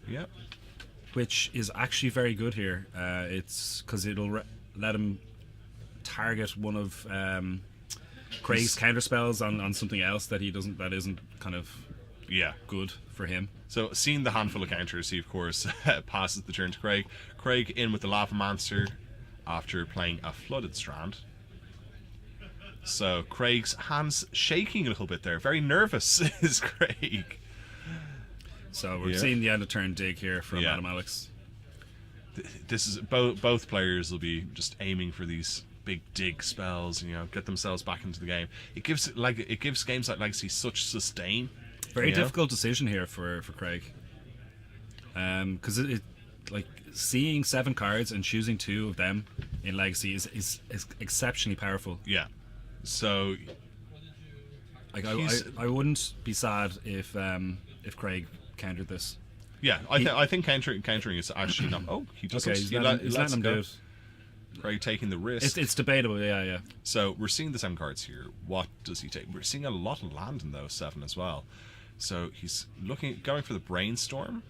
Yeah. which is actually very good here. It's because it'll let him target one of Craig's counter spells on something else that that isn't kind of Yeah. good for him. So, seeing the handful of counters, he of course passes the turn to Craig. Craig in with the Lavamancer after playing a Flooded Strand. So, Craig's hands shaking a little bit there. Very nervous is Craig. So we're seeing the end of turn dig here from Yeah. Adam Alex. This is both players will be just aiming for these big dig spells, get themselves back into the game. It gives games like Legacy such sustain. Very difficult decision here for Craig. Because it like seeing 7 cards and choosing 2 of them in Legacy is exceptionally powerful. Yeah. So like I wouldn't be sad if Craig countered this. yeah, I think countering is actually not. Oh, he doesn't. Okay, he's letting him do it. Craig taking the risk. It's debatable, yeah. So we're seeing the 7 cards here. What does he take? We're seeing a lot of land in those 7 as well. So he's going for the Brainstorm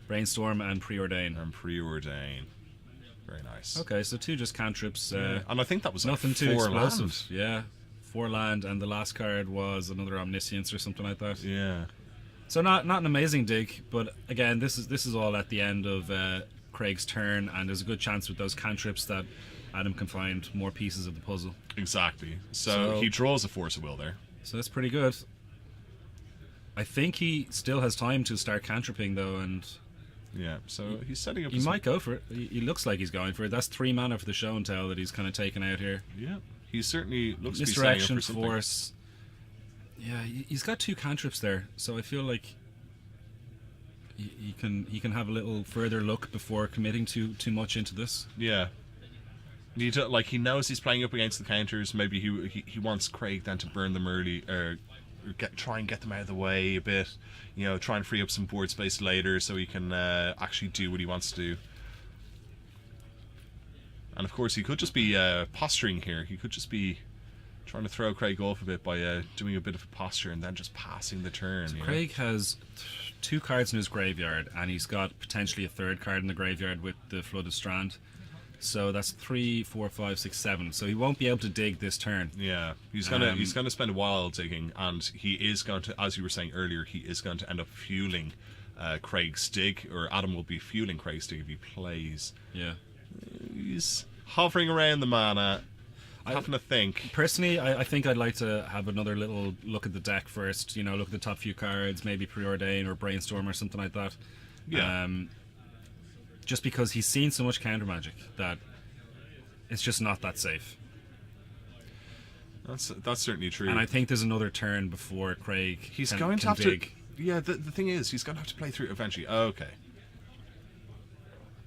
Brainstorm and Preordain. and Preordain. Very nice. Okay, so 2 just cantrips. And I think that was Nothing like too 4 explosive. land. Yeah. 4 land, and the last card was another Omniscience or something like that. Yeah. So not an amazing dig, but again, this is all at the end of Craig's turn, and there's a good chance with those cantrips that Adam can find more pieces of the puzzle. Exactly. So he draws a Force of Will there. So that's pretty good. I think he still has time to start cantripping though, and Yeah. So he's setting up. he might go for it. He looks like he's going for it. That's 3 mana for the show and tell that he's kind of taken out here. Yeah. He certainly looks to be setting up Misdirection, for something. Force. Yeah, he's got 2 cantrips there, so I feel like he can have a little further look before committing too much into this. Yeah. He knows he's playing up against the counters. Maybe he wants Craig then to burn them early, or try and get them out of the way a bit. Try and free up some board space later so he can actually do what he wants to do. And of course, he could just be posturing here. He could just be trying to throw Craig off a bit by doing a bit of a posture and then just passing the turn. So Craig has 2 cards in his graveyard, and he's got potentially a 3rd card in the graveyard with the Flooded Strand. So that's 3, 4, 5, 6, 7. So he won't be able to dig this turn. Yeah, he's gonna spend a while digging, and he is going to, as you were saying earlier, he is going to end up fueling Craig's dig, or Adam will be fueling Craig's dig if he plays. Yeah. He's hovering around the mana, having to think. Personally, I think I'd like to have another little look at the deck first. Look at the top few cards, maybe Preordain or Brainstorm or something like that. Yeah. Just because he's seen so much counter magic that it's just not that safe. That's certainly true. And I think there's another turn before Craig He's can, going to can have dig. to. Yeah, the thing is, he's going to have to play through it eventually. Okay.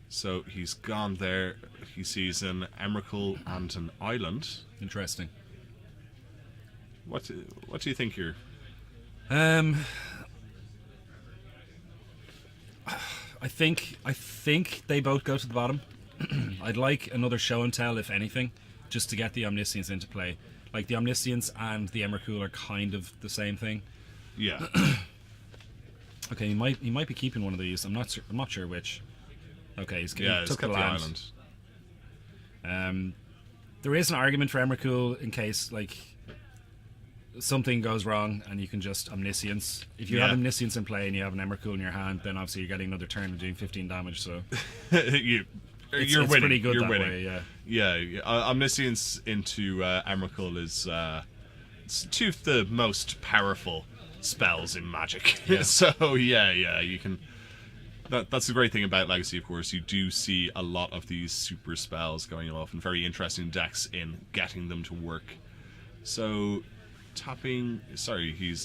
So he's gone there. He sees an Emrakul and an island. Interesting. What do you think here? I think they both go to the bottom. I'd like another show and tell, if anything, just to get the Omniscience into play. Like the Omniscience and the Emrakul are kind of the same thing. Yeah. Okay, he might be keeping one of these. I'm not sure which. Okay, he It's took the kept land. island. There is an argument for Emrakul in case something goes wrong and you can just Omniscience. If you have Omniscience in play and you have an Emrakul in your hand, then obviously you're getting another turn and doing 15 damage. So you're it's winning. pretty good you're that winning. way. Yeah. Omniscience into Emrakul is it's 2 of the most powerful spells in Magic. Yeah. So you can. That's the great thing about Legacy, of course. You do see a lot of these super spells going off, and very interesting decks in getting them to work. So, tapping. Sorry, he's.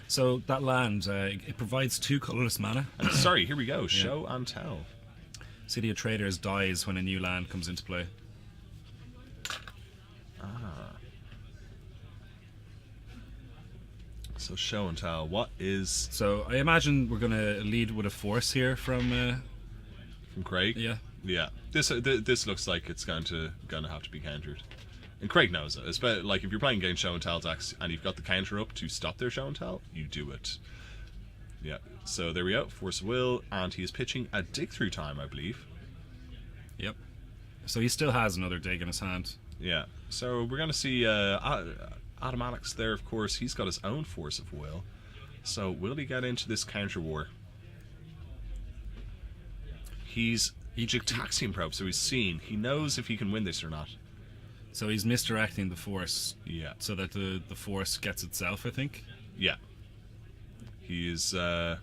So that land it provides 2 colorless mana. Sorry, here we go. Show and tell. City of Traders dies when a new land comes into play. So show and tell. What is So I imagine we're gonna lead with a force here from Craig? yeah. Yeah. This looks like it's going to have to be countered, and Craig knows it. It's if you're playing against show and tell decks and you've got the counter up to stop their show and tell, you do it. Yeah. So there we go. Force of Will, and he is pitching a dig through time, I believe. Yep. So he still has another dig in his hand. Yeah. So we're going to see Adam Alex there, of course. He's got his own Force of Will. So will he get into this counter war? He's Gitaxian Probe, so he's seen. He knows if he can win this or not. So he's misdirecting the force. Yeah. So that the force gets itself, I think. Yeah. He is... they're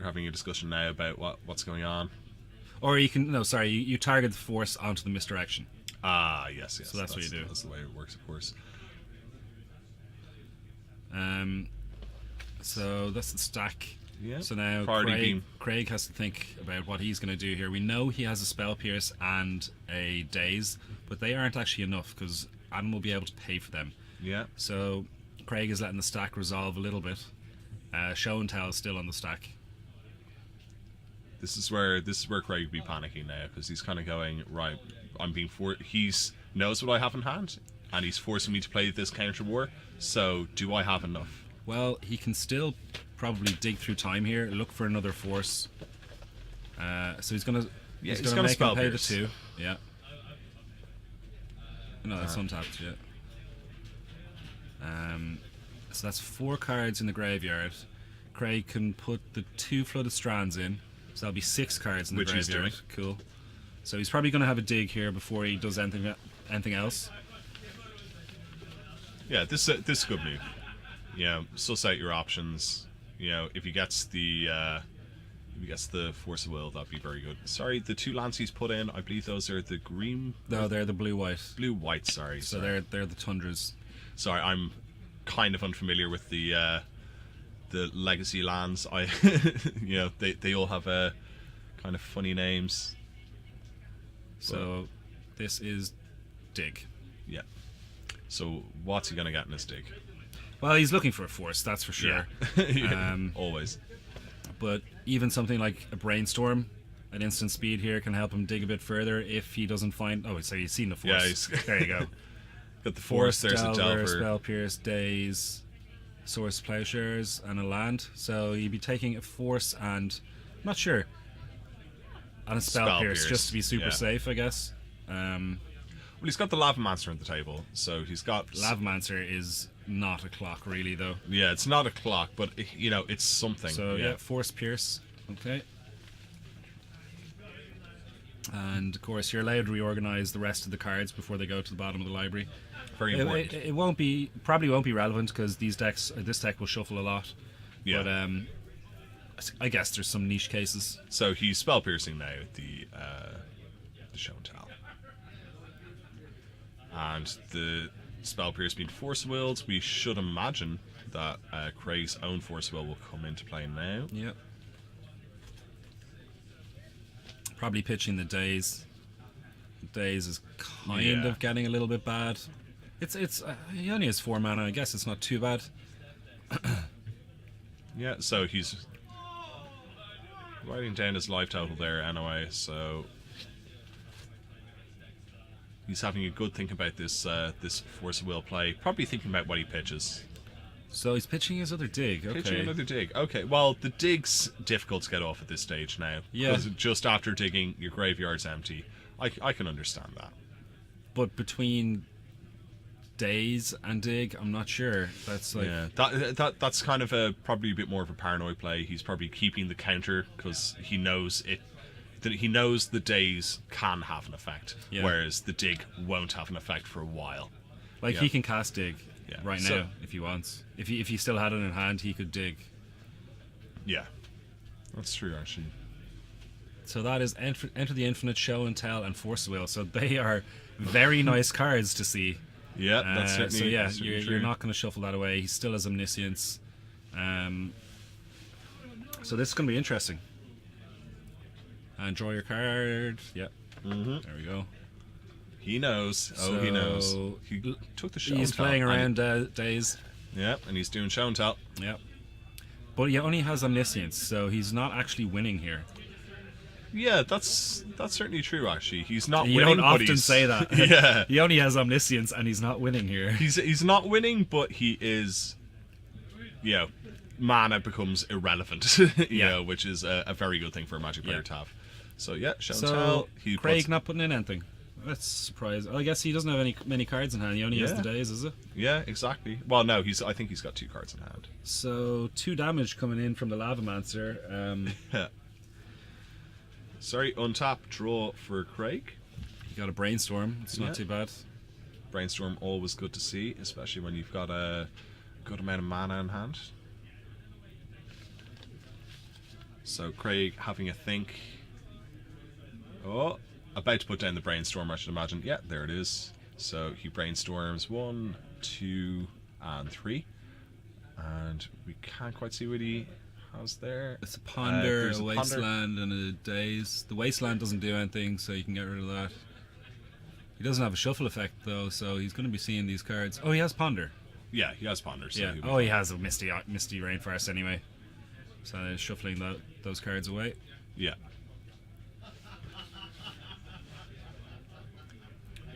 having a discussion now about what's going on. Or you can... No, sorry. You target the force onto the misdirection. Ah, yes. So that's what you do. That's the way it works, of course. So that's the stack. Yeah. So now Priority beam. Craig has to think about what he's going to do here. We know he has a Spell Pierce and a Daze, but they aren't actually enough because Adam will be able to pay for them. Yeah. So Craig is letting the stack resolve a little bit. Show and Tell is still on the stack. This is where Craig would be panicking now, because he's kind of going, right, I'm being he's knows what I have in hand, and he's forcing me to play this counter war, so do I have enough? Well, he can still probably dig through time here, look for another force. So he's gonna Yeah, he's he's gonna gonna make him Spell pay the Pierce. 2. Yeah. No, that's untapped, yeah. So that's 4 cards in the graveyard. Craig can put the 2 Flooded Strands in, so that'll be 6 cards in the Which he's graveyard. Cool. So he's probably going to have a dig here before he does anything else. Yeah, this is a good move. You know, suss out your options. You know, if he gets the Force of Will, that'd be very good. Sorry, the 2 lands he's put in, I believe those are the green... No, they're the blue-white. Blue-white, sorry. So they're the Tundras. Sorry, I'm kind of unfamiliar with the legacy lands. You know, they all have kind of funny names. So this is dig. Yeah. So what's he gonna get in this dig? Well, he's looking for a force, that's for sure. Yeah. Always. But even something like a Brainstorm at instant speed here can help him dig a bit further if he doesn't find... Oh, so he's seen the force. Yeah, there you go. Got the force. There's a Delver. Spell Pierce, Daze, Source Plowshares, and a land. So you'd be taking a force and... I'm not sure. And a Spell Pierce, just to be super safe, I guess. Well, he's got the Lavamancer on the table, so he's got... Lavamancer is not a clock, really, though. Yeah, it's not a clock, but, you know, it's something. So, yeah, Force Pierce. Okay. And, of course, you're allowed to reorganize the rest of the cards before they go to the bottom of the library. Very important. It probably won't be relevant because this deck will shuffle a lot. Yeah. But I guess there's some niche cases. So he's Spell Piercing now, the Show and Tell. And the Spell Pierce being Force Willed, we should imagine that Craig's own Force Will come into play now. Yep. Probably pitching the Daze. Daze is kind of getting a little bit bad. It's he only has 4 mana. I guess it's not too bad. Yeah, so he's writing down his life total there anyway, so he's having a good think about this this Force of Will play. Probably thinking about what he pitches. So he's pitching his other dig. Okay. Pitching another dig. Okay, well, the dig's difficult to get off at this stage now. Yeah. Because just after digging, your graveyard's empty. I can understand that. But between Daze and dig, I'm not sure. That's like... Yeah, that's kind of probably a bit more of a paranoid play. He's probably keeping the counter because he knows it. That he knows the Daze can have an effect, whereas the dig won't have an effect for a while. Like he can cast dig right So- now if he wants. If he still had it in hand, he could dig. Yeah, that's true actually. So that is Enter the Infinite, Show and Tell, and Force Will. So they are very nice cards to see. Yeah, that's certainly. So yeah, that's certainly you're true. not going to shuffle that away. He still has Omniscience. So this is going to be interesting. And draw your card. Yep. Mm-hmm. There we go. He knows. He knows. So He took the show. He's and tell, playing and- around Daze. Yeah, and he's doing show and tell. Yep. But he only has Omniscience, so he's not actually winning here. Yeah, that's certainly true. Actually, he's not You winning. don't but often he's- say that. Yeah, He only has Omniscience, and he's not winning here. he's not winning, but he is. You know, mana becomes irrelevant, you Yeah. know, which is a very good thing for a Magic player Yeah. to have. So yeah, show and So tell. Craig not putting in anything. That's surprising. I guess he doesn't have many cards in hand. He only has Yeah. the days, is it? Yeah, exactly. Well, no, I think he's got 2 cards in hand. So 2 damage coming in from the Lavamancer. Sorry, untap, draw for Craig. You got a Brainstorm. It's Yeah. not too bad. Brainstorm, always good to see, especially when you've got a good amount of mana in hand. So Craig having a think. Oh, about to put down the Brainstorm, I should imagine. Yeah, there it is. So he brainstorms 1, 2, and 3. And we can't quite see what he has there. It's a Ponder, there's a a Ponder. Wasteland, and a Daze. The Wasteland doesn't do anything, so you can get rid of that. He doesn't have a shuffle effect, though, so he's going to be seeing these cards. Oh, he has Ponder. Yeah, he has Ponder. So Yeah. he'll be Oh, he has a Misty Rainforest anyway. So shuffling those cards away. Yeah.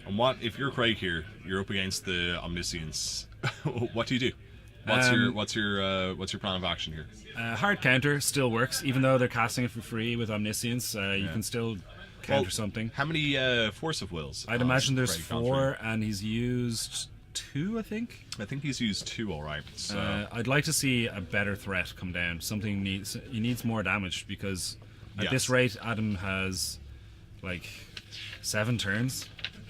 And what if you're Craig here? You're up against the Omniscience. What do you do? What's your plan of action here? Hard counter still works, even though they're casting it for free with Omniscience. You can still counter Well, something. How many Force of Wills? I'd has imagine there's Craig gone 4, and he's used 2, I think. through? I think he's used 2 all right. So I'd like to see a better threat come down. He needs more damage because at Yes. this rate, Adam has like 7 turns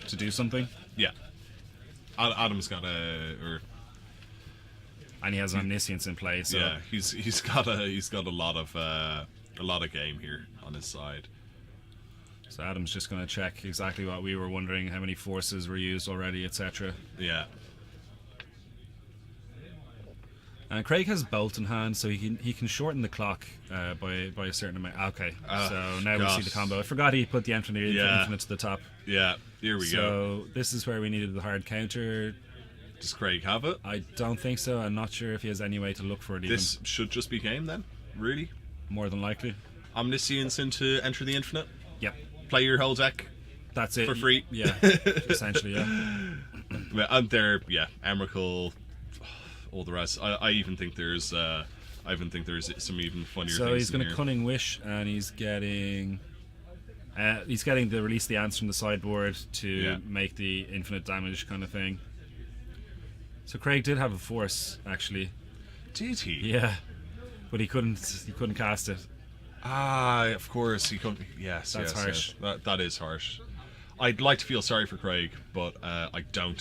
to do something, yeah, Adam's got or and he has Omniscience in play. So yeah, he's got a lot of game here on his side. So Adam's just going to check exactly what we were wondering: how many forces were used already, etc. Yeah, Craig has Bolt in hand, so he can shorten the clock by a certain amount. Okay, so now we see the combo. I forgot he put the infinite to the top. yeah. Here we go. So this is where we needed the hard counter. Does Craig have it? I don't think so. I'm not sure if he has any way to look for it. Even This should just be game then. Really, more than likely. Omniscience into Enter the Infinite. Yep, Play your whole deck. that's it For free. Yeah, essentially. Yeah. And there, yeah, Emrakul, all the rest. I even think there's some even funnier So things he's in going to here. Cunning Wish, and he's getting to release the ants from the sideboard to Yeah. make the infinite damage kind of thing. So Craig did have a force actually, Did he? yeah, but he couldn't cast it. Ah, of course he couldn't. Yes, That's yes, harsh. yes. That is harsh. I'd like to feel sorry for Craig, but I don't.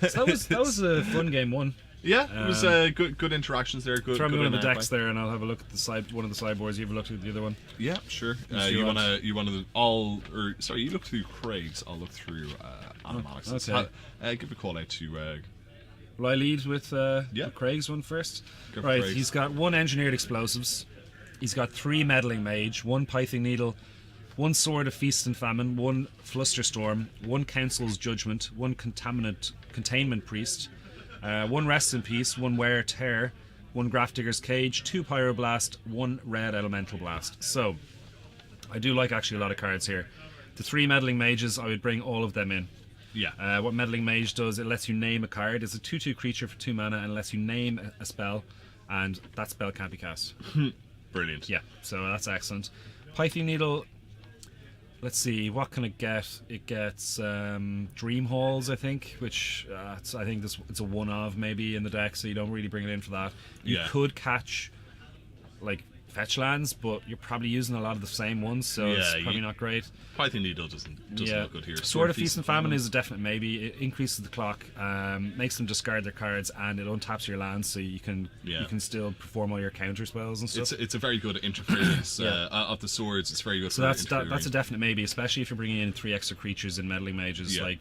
So that was a fun game one. Yeah, it was good interactions there. Good. Throw me good one of the in-play. decks there, and I'll have a look at one of the sideboards. You have a look at the other one. Yeah, sure. see You what- wanna sorry, you look through Craig's. I'll look through Animalix's. okay. Give a call out to. Will I lead with Yeah. Craig's one first? Go for Right, Craig's. he's got 1 Engineered Explosives. He's got 3 Meddling Mage, 1 Pithing Needle, 1 Sword of Feast and Famine, 1 Flusterstorm, 1 Council's Judgment, 1 Containment Priest, 1 Rest in Peace, 1 Wear Tear, 1 Grafdigger's Cage, 2 Pyroblast, 1 Red Elemental Blast. So, I do like actually a lot of cards here. The 3 Meddling Mages, I would bring all of them in. Yeah. What Meddling Mage does, it lets you name a card. It's a 2/2 creature for 2 mana and lets you name a spell, and that spell can't be cast. Brilliant. Yeah, so that's excellent. Python Needle, let's see, what can it get? It gets Dream Halls, I think, which I think it's a one-of maybe in the deck, so you don't really bring it in for that. You Yeah. could catch like fetch lands, but you're probably using a lot of the same ones, so Yeah, it's probably not great. Python Needle doesn't look good here. Sword of Feast and Famine is a definite maybe. It increases the clock, makes them discard their cards, and it untaps your lands, so you can still perform all your counter spells and stuff. It's a very good interference Yeah. of the swords. It's very good. So for that's interfering. a definite maybe, especially if you're bringing in 3 extra creatures in Meddling Mages. Yeah. Like,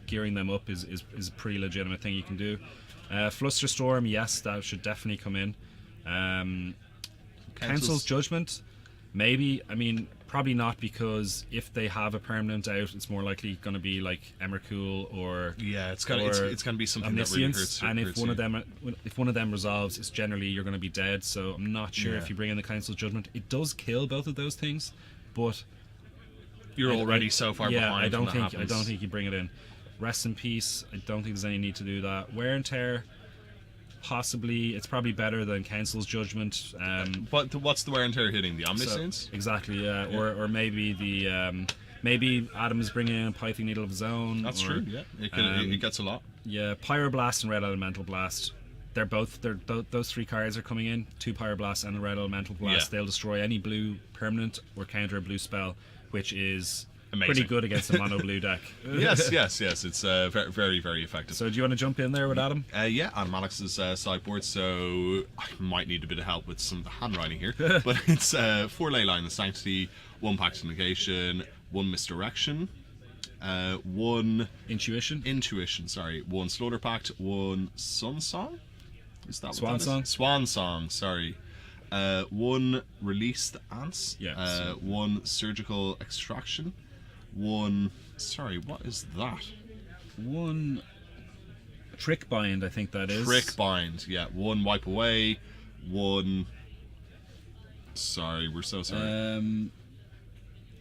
gearing them up is a pretty legitimate thing you can do. Flusterstorm, yes, that should definitely come in. Council's Judgment, maybe. I mean, probably not, because if they have a permanent out, it's more likely going to be like Emrakul or it's gonna be something that really Omniscience, hurts. and hurts if one of them resolves, it's generally you're going to be dead. So I'm not sure Yeah. if you bring in the Council's Judgment, it does kill both of those things, but you're already so far yeah, behind. I don't when think that happens. you bring it in. Rest in Peace, I don't think there's any need to do that. Wear and Tear, possibly. It's probably better than Council's Judgment. But what's the wear and tear hitting? The So, Omniscience? exactly, yeah. Or maybe the maybe Adam's bringing in a Python Needle of his own. That's or, true. Yeah, it gets a lot. Yeah, Pyroblast and Red Elemental Blast. Those 3 cards are coming in. 2 Pyroblast and a Red Elemental Blast. Yeah. They'll destroy any blue permanent or counter a blue spell, which is Amazing. pretty good against a mono blue deck. Yes. It's very, very, very effective. So do you want to jump in there with Adam? Yeah, on Malix's sideboard, so I might need a bit of help with some of the handwriting here. But it's 4 Leyline of Sanctity, 1 Pact of Negation, 1 Misdirection, 1 Intuition. 1 Slaughter Pact, 1 Sun Song? Is that Swan what that Song? is? Swan Song, sorry. 1 Release the Ants, Yes. 1 Surgical Extraction, 1... Sorry, what is that? 1 Trick Bind, I think that is. Trick Bind, yeah. 1 Wipe Away, 1... Sorry, we're so sorry.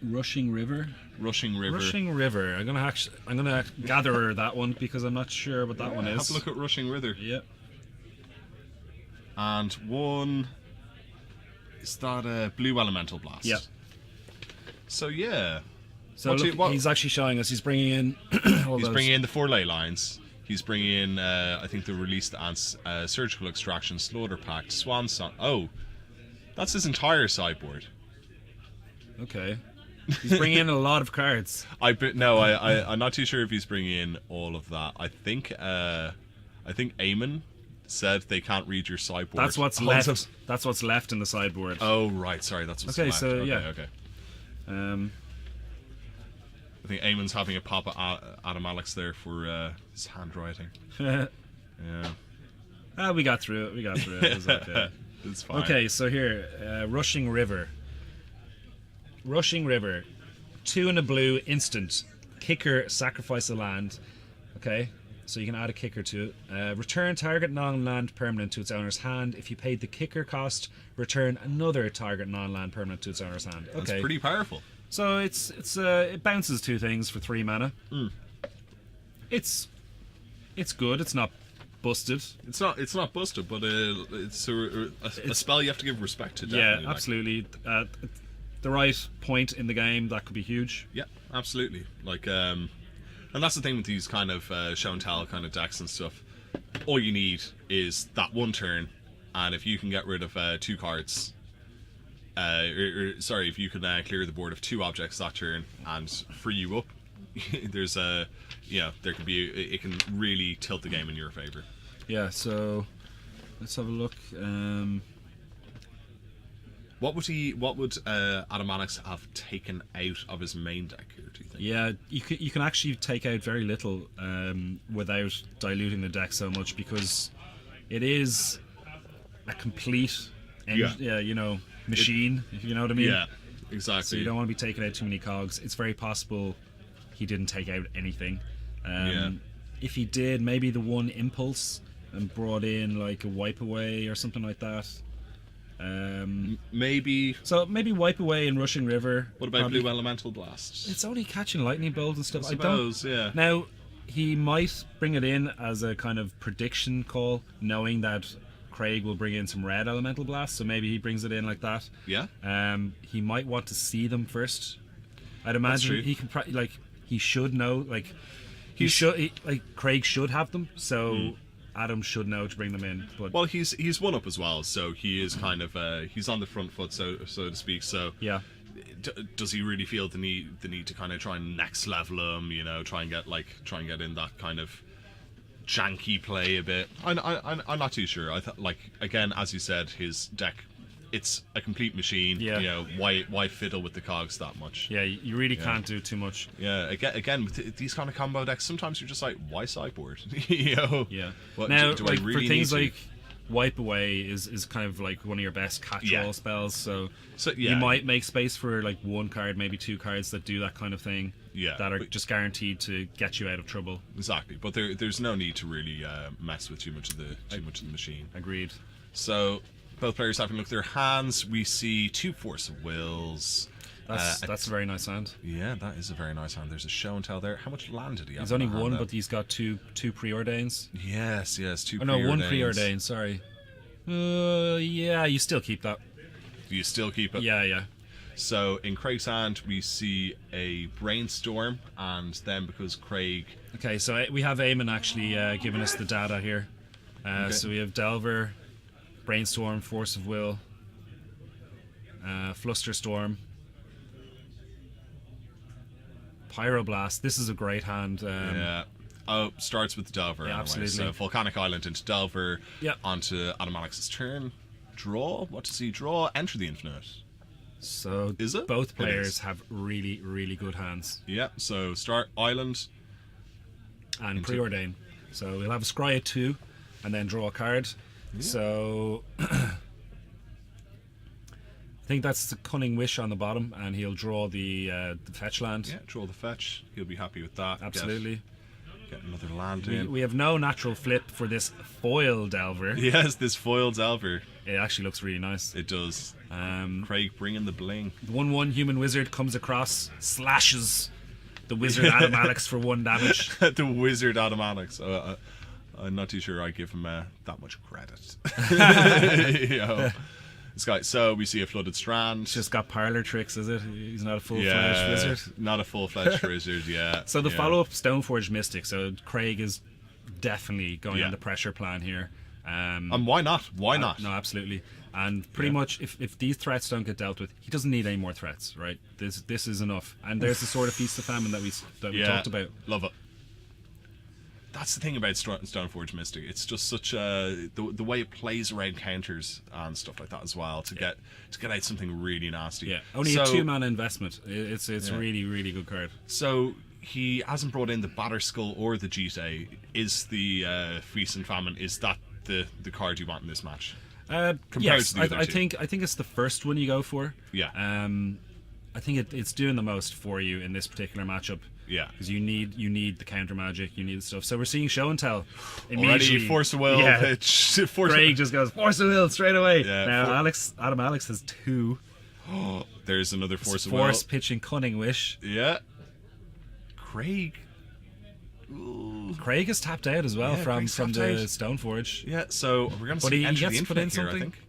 Rushing River. Rushing River. Rushing River. I'm gonna gather that one because I'm not sure what that one is. Have a look at Rushing River. Yeah. And 1... Is that a Blue Elemental Blast? Yeah. So, yeah. So look, he's actually showing us. He's bringing in. He's bringing in the 4 Ley Lines. He's bringing in, I think, the Released Ants, Surgical Extraction, Slaughter Pact, Swan Song. Oh, that's his entire sideboard. Okay. He's bringing in a lot of cards. I'm not too sure if he's bringing in all of that. I think Eamon said they can't read your sideboard. That's what's left. That's what's left in the sideboard. Oh right, sorry, that's what's left. So yeah. Okay. Um, I think Eamon's having a pop at Adam Alex there for his handwriting. Yeah. we got through it. It was okay. It's fine. Okay, so here, Rushing River. Rushing River, 2 and a blue, instant. Kicker, sacrifice a land. Okay, so you can add a kicker to it. Return target non-land permanent to its owner's hand. If you paid the kicker cost, return another target non-land permanent to its owner's hand. Okay, That's pretty powerful. so it bounces 2 things for 3 mana. It's good. It's not busted. It's not busted, but it's a spell you have to give respect to. Definitely, Yeah, absolutely. At the right point in the game, that could be huge. Yeah, absolutely. And that's the thing with these kind of show and tell kind of decks and stuff. All you need is that 1 turn, and if you can get rid of 2 cards, if you can clear the board of 2 objects that turn and free you up, there's there could be it can really tilt the game in your favor. Yeah. So let's have a look. What would Adam Alex have taken out of his main deck here, do you think? Yeah, you can actually take out very little without diluting the deck so much, because it is a complete machine, if you know what I mean. Yeah, exactly. So you don't want to be taking out too many cogs. It's very possible he didn't take out anything. If he did, maybe the 1 impulse and brought in like a Wipe Away or something like that. Maybe. So maybe Wipe Away and Rushing River. What about Blue Elemental Blast? It's only catching lightning bolts and stuff. I suppose, yeah. Now, he might bring it in as a kind of prediction call, knowing that Craig will bring in some Red Elemental Blast, so maybe he brings it in like that. Yeah. He might want to see them first. I'd imagine he can he should know, Craig should have them, so Adam should know to bring them in. But well, he's 1 up as well, so he is kind of he's on the front foot, so to speak. So yeah, does he really feel the need to kind of try and next level him? Try and get in that kind of janky play a bit. I'm not too sure. Again, as you said, his deck, it's a complete machine. Yeah. Why fiddle with the cogs that much? Yeah, you really can't do too much. Yeah. Again, with these kind of combo decks, sometimes you're just like, why sideboard? Yeah. What, now, do I really for things need to? like Wipe Away is kind of like one of your best catch-all spells. So yeah. you might make space for like 1 card, maybe 2 cards that do that kind of thing. Yeah, that are just guaranteed to get you out of trouble. Exactly, but there's no need to really mess with too much of the machine. Agreed. So both players having a look at their hands. We see 2 Force of Wills. That's a very nice hand. Yeah, that is a very nice hand. There's a show and tell there. How much land did he have? He's in only that hand, one, though? but he's got two preordains. Yes, 2 Oh no, one preordains. preordained. Sorry. Yeah, you still keep that. You still keep it. Yeah. So in Craig's hand, we see a brainstorm, and then because Craig, Okay, so we have Eamon actually giving us the data here. So we have Delver, Brainstorm, Force of Will, Flusterstorm, Pyroblast. This is a great hand. starts with the Delver. Yeah, anyway. absolutely. So Volcanic Island into Delver, Yep. onto Adam Alex's turn. Draw. What does he draw? Enter the Infinite. So Is it? both It players is. have really, really good hands. Yeah. So start Island. And preordain. So we'll have a scry at 2 and then draw a card. So I think that's the Cunning Wish on the bottom, and he'll draw the fetch land. Yeah. Draw the fetch. He'll be happy with that. Absolutely. Get another land We, in. we have no natural flip for this foil Delver. Yes, this foil Delver. It actually looks really nice. It does. Um, Craig bringing the bling. the 1/1 human wizard comes across, slashes the wizard Adam Alex for 1 damage. The wizard Adam Alex. I'm not too sure I give him that much credit. This guy. So we see a flooded strand. Just got parlor tricks, is it? He's not a full-fledged wizard. Not a full-fledged wizard. Yeah. So the yeah. follow-up Stoneforge Mystic. So Craig is definitely going Yeah. on the pressure plan here. And why not? Why not? No, absolutely. And pretty Yeah. much, if these threats don't get dealt with, he doesn't need any more threats, right? This is enough. And there's the sort of Feast of Famine that we talked about. Love it. That's the thing about Stoneforge Mystic. It's just such the way it plays around counters and stuff like that as well to get out something really nasty. Yeah, only so, a 2-mana investment. It's Yeah. really, really good card. So he hasn't brought in the Batterskull or the Jite. Is the Feast and Famine? Is that the card you want in this match? Yes, to the other I two. think it's the first one you go for. Yeah. I think it's doing the most for you in this particular matchup. Yeah. Because you need the counter magic, you need the stuff. So we're seeing show and tell. Already Immediately- Force of Will. Yeah. Craig. Craig just goes Force of Will straight away. Yeah, Now Adam Alex has 2. There's another Force of Will. Force pitching Cunning Wish. Yeah. Craig. Ooh. Craig is tapped out as well Yeah, from Craig's the tapped out. Stoneforge. Yeah. So we're gonna But see he Enter gets the to put in Infinite here, I something. think.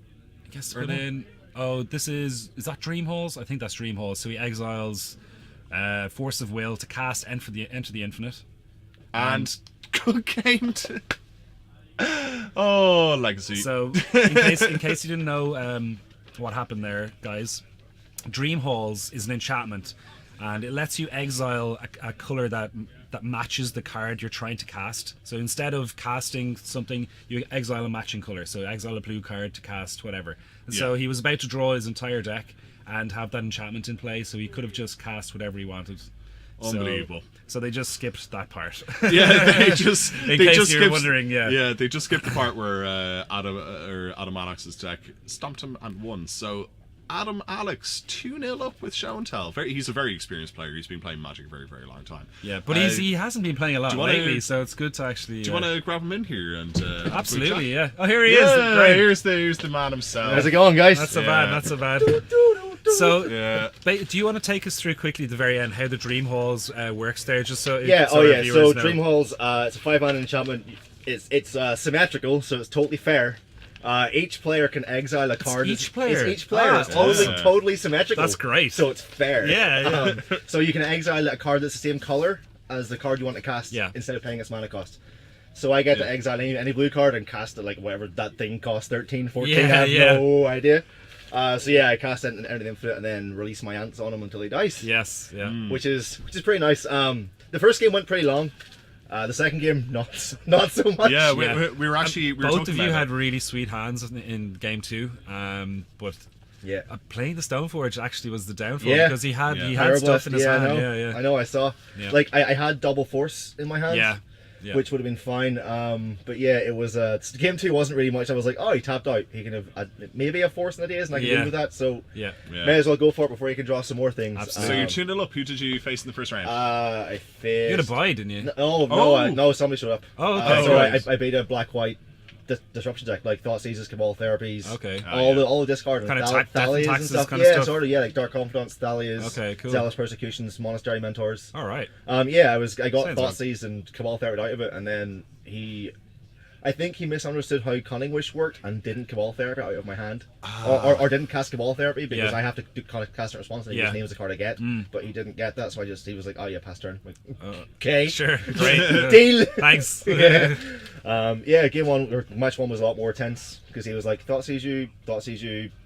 He gets to Or put no? in. Oh, is that Dream Halls? I think that's Dream Halls. So he exiles Force of Will to cast Enter the Infinite. And good game to. Oh, Legacy. So in case you didn't know what happened there, guys, Dream Halls is an enchantment, and it lets you exile a color that matches the card you're trying to cast. So instead of casting something, you exile a matching color. So exile a blue card to cast whatever. And so Yeah. he was about to draw his entire deck and have that enchantment in play, so he could have just cast whatever he wanted. Unbelievable. So they just skipped that part. Yeah, they just In they case just you were skipped- wondering, yeah. they just skipped the part where Adam Alex's deck stomped him and won. So Adam Alex 2-0 up with show and tell. He's a very experienced player. He's been playing Magic a very, very long time. Yeah, but Uh, he hasn't been playing a lot do you wanna- lately, so it's good to actually. Do you want to grab him in here and Absolutely, yeah. yeah. Oh, here he Yeah, is. Great. here's the man himself. How's it going, guys? Not so Yeah. bad. Not so bad. So, Yeah. do you want to take us through quickly at the very end how the Dream Halls works there, just so Yeah, so oh our yeah. viewers So know? Dream Halls, it's a 5-mana enchantment. It's symmetrical, so it's totally fair. Each player can exile a card. each player? It's each player. Ah, It's totally, awesome. totally symmetrical. That's great. So it's fair. Yeah, yeah. So you can exile a card that's the same color as the card you want to cast Yeah. instead of paying its mana cost. So I get Yeah. to exile any blue card and cast it like whatever that thing costs, 13, 14, Yeah, I have yeah. no idea. So yeah, I cast it and Enter the Infinite and then release my ants on him until he dies. Yes, yeah. Which is pretty nice. The first game went pretty long. The second game not so much. Yeah, Yeah. we were actually we were Both talking of you about had it. really sweet hands in game 2, but Yeah. playing the Stoneforge actually was the downfall Yeah. because he had Pyroblast, stuff in his yeah, hand. I know. Yeah, I know. I saw. Yeah. Like I had double force in my hand. yeah. Yeah. Which would have been fine, but yeah, it was. Game 2 wasn't really much. I was like, oh, he tapped out. He can have maybe a force in the days, and I can Yeah. deal with that. So Yeah. Yeah. may as well go for it before he can draw some more things. Absolutely. So you're 2-0 up. Who did you face in the first round? I You had a faced. buy, didn't you? No, Oh. no, somebody showed up. Oh, okay. So right. I beat a black-white disruption deck, like Thought Seizes, Cabal Therapies. Okay. All the discard Kind of Thalias and taxes stuff. kind of Yeah, stuff. sort of. Yeah, like Dark Confidants, Thalias. Okay, cool. Zealous Persecutions, Monastery Mentors. All right. Yeah, I got Sounds Thought odd. Seize and Cabal Therapy out of it, and then I think he misunderstood how Cunning Wish worked and didn't Cabal Therapy out of my hand, or didn't cast Cabal Therapy because Yeah. I have to do cast a response and he Yeah. just names the card I get, Mm. but he didn't get that, so he was like, oh yeah, pass turn. Like, okay, Sure. Great. deal. Thanks. Yeah. Game one or match one was a lot more tense because he was like, Thought Seize you,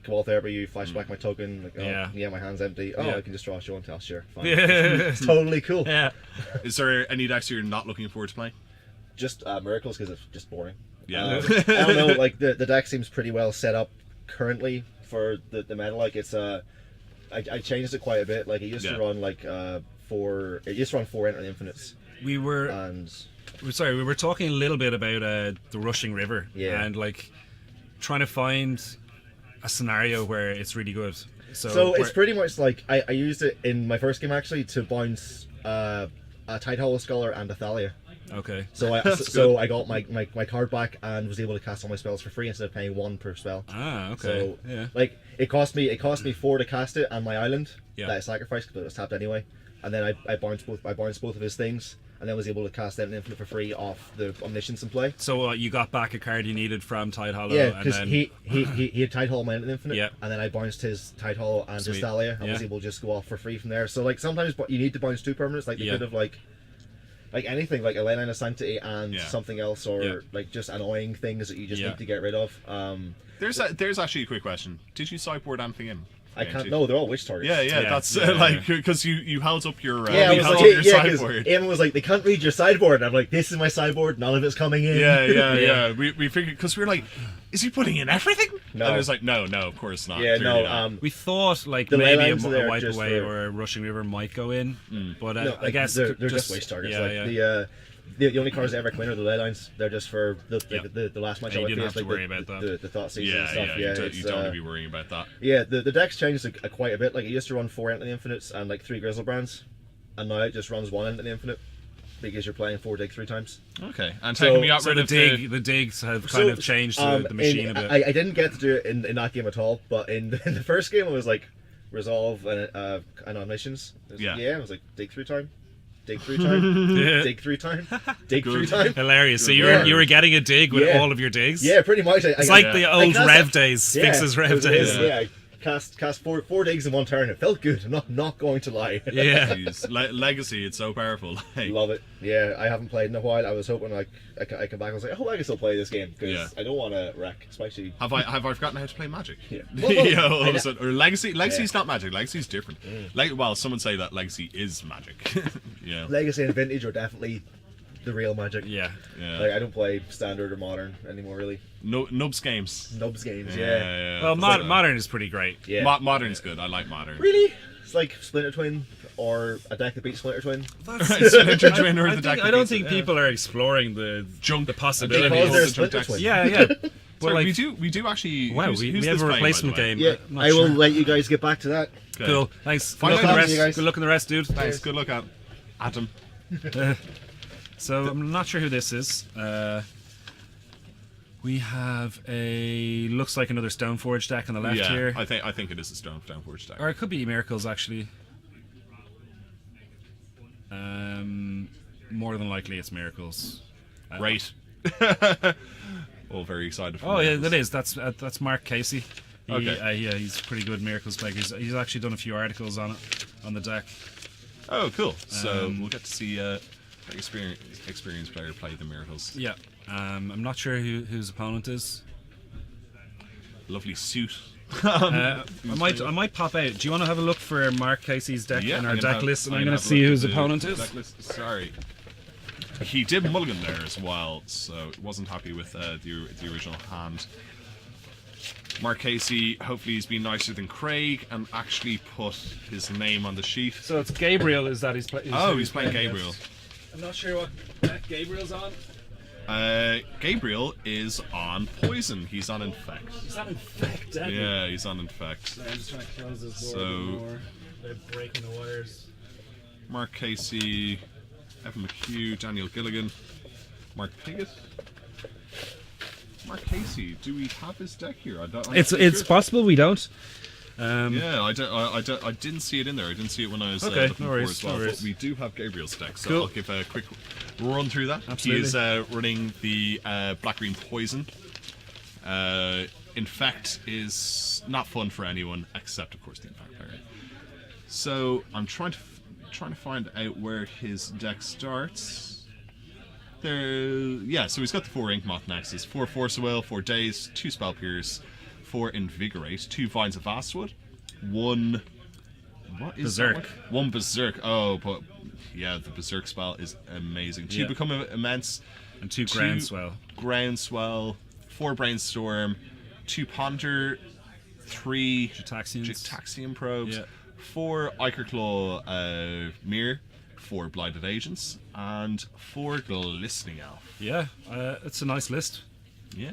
Cabal Therapy you, flashback my token. Like, Yeah. my hand's empty. Oh, Yeah. I can just draw a show and tell. Sure, fine. Yeah. Totally cool. Yeah. Is there any decks you're not looking forward to playing? Just Miracles because it's just boring. Yeah. I don't know. Like the deck seems pretty well set up currently for the meta. Like it's I changed it quite a bit. Like it used to Yeah. run like four. It used to run 4 Enter the Infinites We were and sorry. We were talking a little bit about the Rushing River. Yeah. And like trying to find a scenario where it's really good. so it's where- pretty much like I used it in my first game actually to bounce a Tide Hollow Scholar and a Thalia. okay. So I got my card back and was able to cast all my spells for free instead of paying 1 per spell. Ah, okay. So yeah. like it cost me 4 to cast it on my island Yeah. that I sacrificed, but it was tapped anyway. And then I bounced both of his things, and then was able to cast Enter the Infinite for free off the Omniscience in play. So you got back a card you needed from Tide Hollow. Yeah, and because then he had Tide Hollow my Enter the Infinite, Yeah. and then I bounced his Tide Hollow and his Sweet. Thalia, and was Yeah. able to just go off for free from there. So like sometimes you need to bounce 2 permanents, like they Yeah. could have like anything like a Line of Sanctity and Yeah. something else, or Yeah. like just annoying things that you just Yeah. need to get rid of. There's actually a quick question. Did you sideboard anything in? I can't. No, they're all witch targets. Yeah, Yeah, that's yeah, like because you held up your Yeah, I you was held like, up your yeah, because sideboard. Eamon was like, they can't read your sideboard. And I'm like, this is my sideboard. None of it's coming in. Yeah. We figured because we were like, is he putting in everything? No. And it was like, no, of course not. Yeah, Clearly no. not. we thought like The ley maybe lines are there a Wipe just Away for- or a Rushing River might go in, but No, I guess they're just waste targets. Yeah, like yeah. the only cards that ever win are the ley lines. They're just for the last match. Yeah, you I didn't faced, have to like, worry about that. The Thought Season yeah, and stuff. you it's, don't want to be worrying about that. Yeah, the deck's changed quite a bit. Like it used to run 4 Enter the Infinites and like 3 Grizzlebrands, and now it just runs 1 Enter the Infinite because you're playing 4 dig 3 times. Okay, and So- taking me out So rid the of the digs have kind of changed the machine a bit. I didn't get to do it in that game at all, but in the first game it was like resolve and omniscience. Yeah. It was like dig 3 time, dig 3 time, Yeah. dig 3 time, dig 3 Good. time. Hilarious. So Yeah. you were getting a dig with Yeah. all of your digs. Yeah, pretty much. It's like the old cast Rev it. days. Yeah, Fixes Rev it was- days. Yeah, I cast four digs in one turn. It felt good. I'm not going to lie. Yeah. Jeez, Legacy. It's so powerful. Like, Love it. Yeah, I haven't played in a while. I was hoping I come back. I was like, I hope I can still play this game because Yeah. I don't want to wreck, especially. have I forgotten how to play Magic? Yeah. Yeah, all of a sudden, or Legacy. Legacy's Yeah. not Magic. Legacy's different. Well, someone say that Legacy is Magic. Yeah. Legacy and Vintage are definitely the real Magic. Yeah. Yeah. Like I don't play Standard or Modern anymore, really. No, Nubs games. Nubs games, Yeah. yeah. yeah. Well, It's like- modern is pretty great. Yeah. Modern's good. I like Modern. Really? It's like Splinter Twin or a deck that beats Splinter Twin. Splinter Twin or I the deck. I don't think people are exploring the Junk. the possibilities. Because they're Junk Splinter decks. Twin. Yeah, yeah. But Sorry, like, we do actually. wow, who's we this have a playing, by the replacement way? game. Yeah, I'm not I will sure. let you guys get back to that. Okay. Cool. Thanks. Good Final luck in the fantasy, rest. you guys. Good luck in the rest, dude. Thanks. Good luck, Adam. So I'm not sure who this is. We have a looks like another Stoneforge deck on the left Yeah, here, I think it is a Stoneforge deck. or it could be Miracles actually. More than likely it's Miracles. Great. All very excited. For Oh yeah, Miracles. that is. That's Mark Casey. He, Okay. yeah, he's a pretty good Miracles player. He's actually done a few articles on it on the deck. Oh, cool. So we'll get to see an experienced player play the Miracles. Yeah. I'm not sure whose opponent is. Lovely suit. I might pop out. Do you want to have a look for Mark Casey's deck Yeah, in I'm our gonna deck have- list, and I'm gonna going to have a see look whose at the opponent deck is? list. Sorry. He did mulligan there as well, so wasn't happy with the original hand. Mark Casey, hopefully he's been nicer than Craig and actually put his name on the sheet. So it's Gabriel. Is that he's playing? Oh, he's playing Gabriel. I'm not sure what deck Gabriel's on. Gabriel is on Poison. He's on Infect. Is that Infect? Yeah, he's on Infect. I'm just trying to close this door So- a bit more. They're breaking the wires. Mark Casey, Evan McHugh, Daniel Gilligan, Mark Piggott. Mark Casey, do we have his deck here? I'm It's not it's sure. possible we don't. Yeah, I didn't see it in there. I didn't see it when I was Okay, looking no for worries, as well. no worries. But we do have Gabriel's deck, so Cool. I'll give a quick run through that. Absolutely. He is running the black-green poison. Infect is not fun for anyone except, of course, the Infect player. So I'm trying to find out where his deck starts. So he's got the 4 Inkmoth Nexus, 4 Force of Will, 4 Daze, 2 Spell Pierce, 4 Invigorate, 2 Vines of Vastwood, 1. What is that Berserk. one? 1 Berserk. Oh, but yeah, the Berserk spell is amazing. 2 Yeah. Become Immense, And 2 2 Groundswell. Groundswell, 4 Brainstorm, 2 Ponder, 3 Gitaxians. Gitaxian Probes, Yeah. 4 Ichor Claw Mirror, 4 Blighted Agents, and 4 Glistening Elf. Yeah, it's a nice list. Yeah.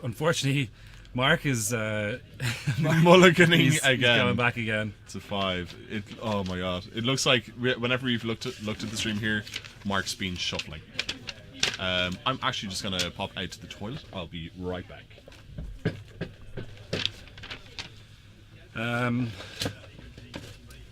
Unfortunately, Mark is Mulliganing he's again. going back again. It's a 5. Oh my god! It looks like whenever we've looked at the stream here, Mark's been shuffling. I'm actually just gonna pop out to the toilet. I'll be right back.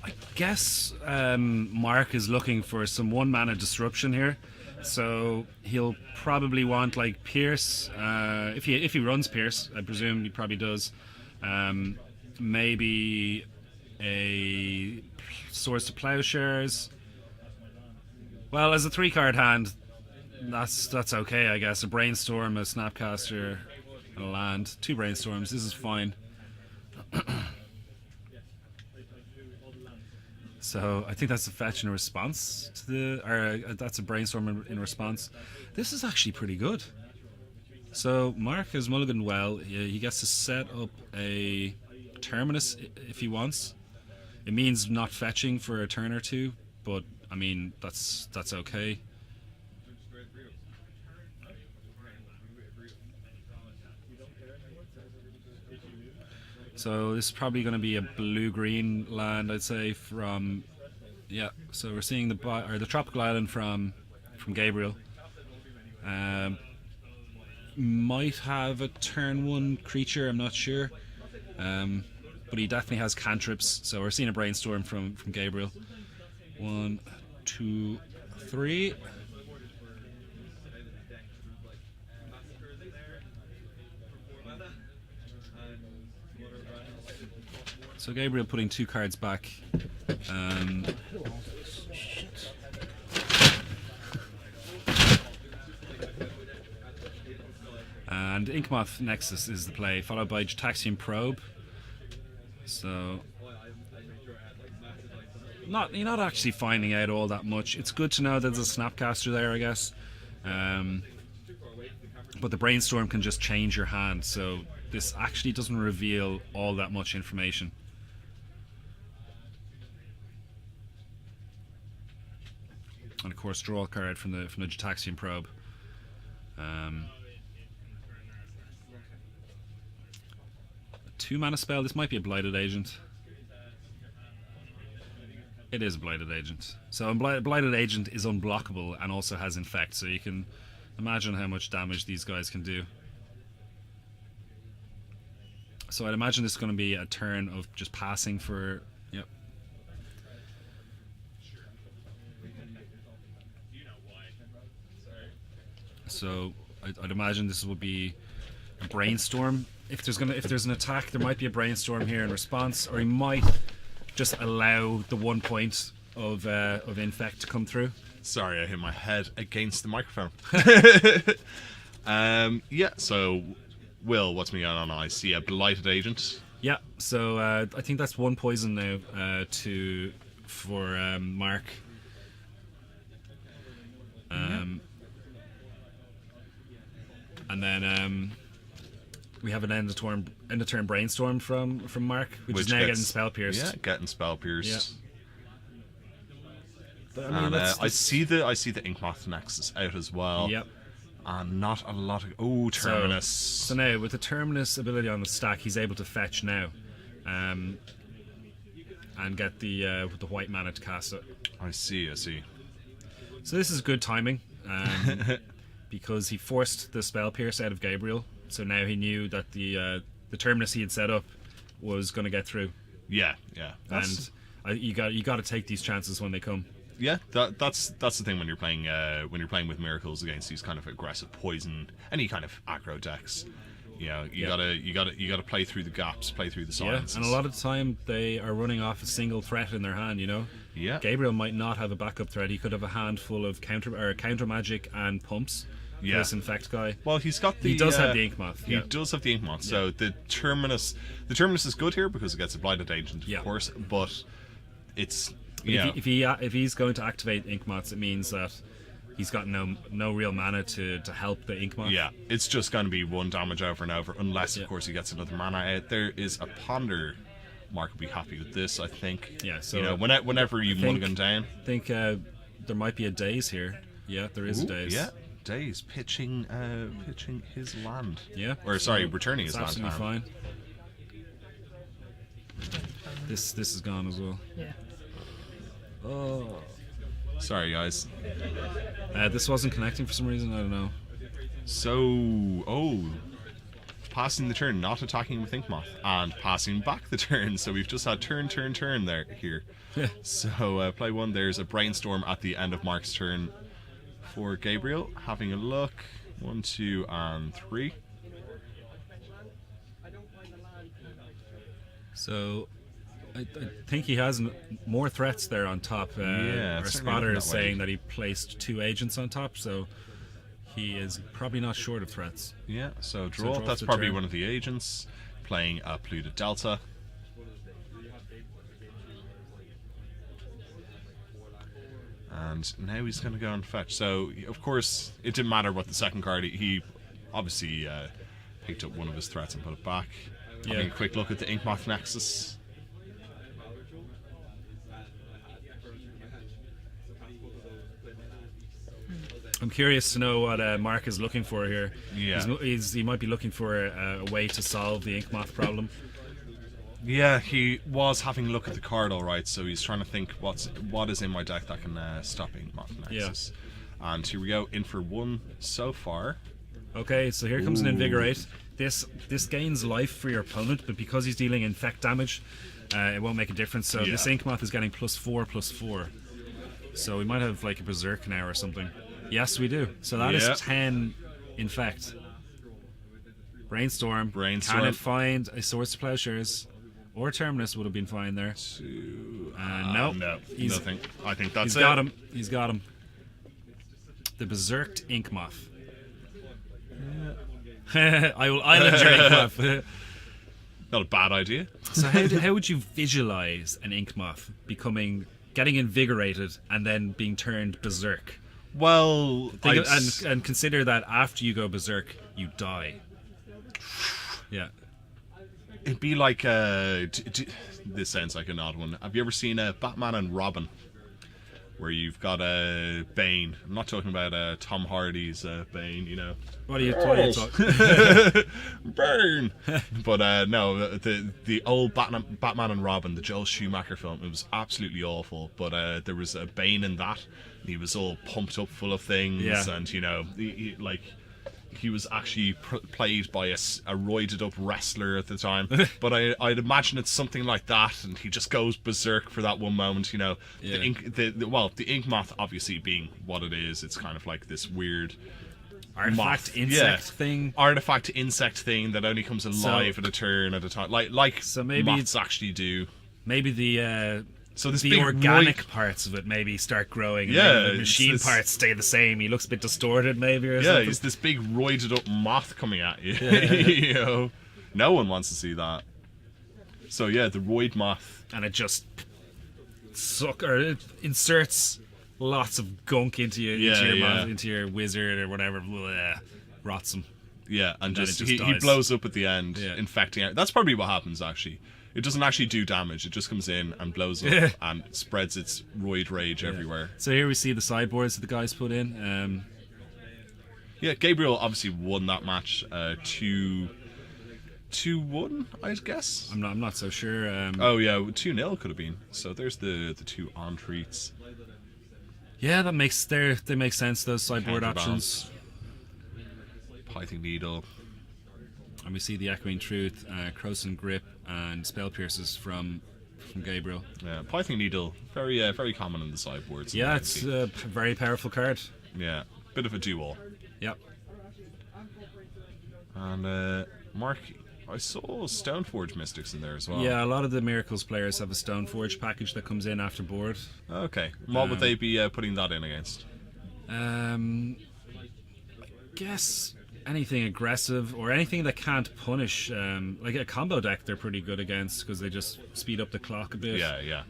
I guess Mark is looking for some 1-mana disruption here, so he'll probably want like Pierce. If he runs Pierce, I presume he probably does. Maybe a Swords to Plowshares. Well, as a 3-card hand, that's okay, I guess. A Brainstorm, a Snapcaster, and a land. 2 Brainstorms. This is fine. So I think that's a fetch in response to that's a Brainstorm in response. This is actually pretty good. So Mark has mulliganed well. He gets to set up a Terminus if he wants. It means not fetching for a turn or two, but I mean that's okay. So this is probably going to be a blue-green land, I'd say. So we're seeing the tropical island from Gabriel. Might have a turn 1 creature, I'm not sure, but he definitely has cantrips. So we're seeing a Brainstorm from Gabriel. 1, 2, 3. So Gabriel putting 2 cards back. And Inkmoth Nexus is the play, followed by Gitaxian Probe. So you're not actually finding out all that much. It's good to know there's a Snapcaster there, I guess. But the Brainstorm can just change your hand, so this actually doesn't reveal all that much information. And of course, draw a card from the Gitaxian Probe. A 2-mana spell. This might be a Blighted Agent. It is a Blighted Agent. So a Blighted Agent is unblockable and also has Infect, so you can imagine how much damage these guys can do. So I'd imagine this is going to be a turn of just passing for... Yep. So I'd imagine this will be a Brainstorm. If there's an attack, there might be a Brainstorm here in response, or he might just allow the 1 point of Infect to come through. Sorry, I hit my head against the microphone. So Will, what's me on? I see a Blighted Agent. Yeah, so I think that's 1 poison now for Mark. And then we have an end of turn Brainstorm from Mark, which is now getting Spell Pierced. Yeah, getting Spell Pierced. Yeah. But, And I see the Inkmoth Nexus out as well. Yep. And not a lot of Terminus. So now with the Terminus ability on the stack, he's able to fetch now, and get the with the white mana to cast it. I see. So this is good timing, because he forced the Spell Pierce out of Gabriel, So now he knew that the terminus he had set up was going to get through, Yeah. and you got to take these chances when they come. Yeah, that's the thing when you're playing with miracles against these kind of aggressive poison, any kind of aggro decks. You know, you gotta play through the gaps, play through the silences. And a lot of the time they are running off a single threat in their hand. You know, Yeah. Gabriel might not have a backup threat. He could have a handful of counter magic and pumps. Yeah. This infect guy. Well, he does have the Inkmoth. He does have the Inkmoth. So the terminus is good here because it gets a blighted agent, of course. But it's If he's going to activate Inkmoths, it means that he's got no real mana to help the Inkmoth. Yeah, it's just going to be one damage over and over, unless of course he gets another mana out. There is a Ponder. Mark will be happy with this, I think. Yeah, so you know, whenever you mulligan down, I think there might be a Daze here. Yeah, there is a Daze. Yeah, Daze pitching his land. Yeah. Or sorry, returning his It's land. absolutely fine. This is gone as well. Yeah. Oh. Sorry, guys. This wasn't connecting for some reason. I don't know. So, passing the turn, not attacking with Inkmoth, and passing back the turn. So we've just had turn there here. So play one. There's a brainstorm at the end of Mark's turn for Gabriel. Having a look. 1, 2, and 3. So I think he has more threats there on top. Yeah, our it's certainly spotter looking is that way. saying that he placed 2 agents on top, so he is probably not short of threats. Yeah. So draw. draw That's the probably turn. one of the agents playing a polluted Delta. And now he's going to go and fetch. So, of course, it didn't matter what the second card. He obviously picked up one of his threats and put it back. Yeah. Having a quick look at the Inkmoth Nexus. I'm curious to know what Mark is looking for here. Yeah. He might be looking for a way to solve the Inkmoth problem. Yeah, he was having a look at the card, all right. So he's trying to think what is in my deck that can stop Inkmoth Nexus. And here we go, in for 1 so far. Okay, so here comes an Invigorate. This gains life for your opponent, but because he's dealing infect damage, it won't make a difference. So this Inkmoth is getting +4/+4. So we might have like a Berserk now or something. Yes, we do. So that is 10 infect. Brainstorm. Can it find a Swords to Plowshares? Or Terminus would have been fine there. No. He's, Nothing. I think that's he's it. got him. He's got him. The Berserked Inkmoth. I will island your Inkmoth. Not a bad idea. So how would you visualize an Inkmoth getting invigorated and then being turned berserk? Well, And consider that after you go berserk, you die. Yeah. it'd be like this sounds like an odd one. Have you ever seen Batman and Robin, where you've got a Bane? I'm not talking about Tom Hardy's Bane, you know. What are you talking? Burn. But no, the old Batman and Robin, the Joel Schumacher film, it was absolutely awful. But there was a Bane in that. He was all pumped up, full of things, and you know, he was actually played by a roided up wrestler at the time. But I'd imagine it's something like that, and he just goes berserk for that one moment. You know, Yeah. the Inkmoth obviously being what it is, it's kind of like this weird Artifact moth. insect thing. Artifact insect thing that only comes alive at a turn at a time, like So maybe moths actually do. Maybe the So this the big organic parts of it maybe start growing. And Yeah, maybe the it's machine this- parts stay the same. He looks a bit distorted, maybe, or Yeah, something. it's this big roided up moth coming at you. You know, no one wants to see that. So yeah, the roid moth. And it just it inserts lots of gunk into you, into your wizard or whatever. Blah, rots him. Yeah, and then just, it just he dies. blows up at the end, Yeah. infecting it. That's probably what happens actually. It doesn't actually do damage. It just comes in and blows up and spreads its roid rage everywhere. So here we see the sideboards that the guys put in. Yeah, Gabriel obviously won that match 2-1, I guess. I'm not so sure. Oh yeah, 2-0 could have been. So there's the two entreats. Yeah, they make sense. Those sideboard Counterbalance. options. Python Needle. And we see the Echoing Truth, Croson Grip, and Spell Pierces from Gabriel. Yeah, Python Needle, very common in the sideboards. Yeah, it's a very powerful card. Yeah, bit of a dual. Yep. And Mark, I saw Stoneforge Mystics in there as well. Yeah, a lot of the Miracles players have a Stoneforge package that comes in after board. Okay, what would they be putting that in against? I guess anything aggressive or anything that can't punish. Like a combo deck, they're pretty good against because they just speed up the clock a bit. Yeah.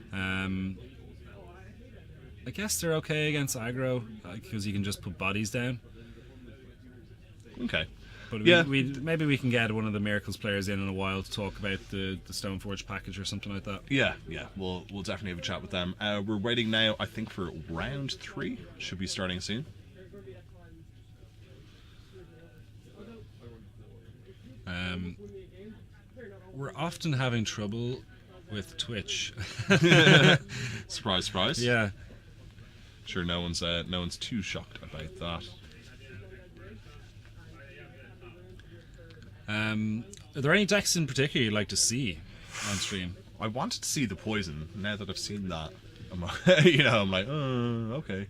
I guess they're okay against aggro because you can just put bodies down. Okay. But Yeah. maybe we can get one of the Miracles players in a while to talk about the Stoneforge package or something like that. Yeah. We'll definitely have a chat with them. We're waiting now, I think, for round 3. Should be starting soon. We're often having trouble with Twitch. Surprise, surprise. Yeah. Sure, no one's too shocked about that. Are there any decks in particular you'd like to see on stream? I wanted to see the poison. Now that I've seen that, I'm like, oh, okay.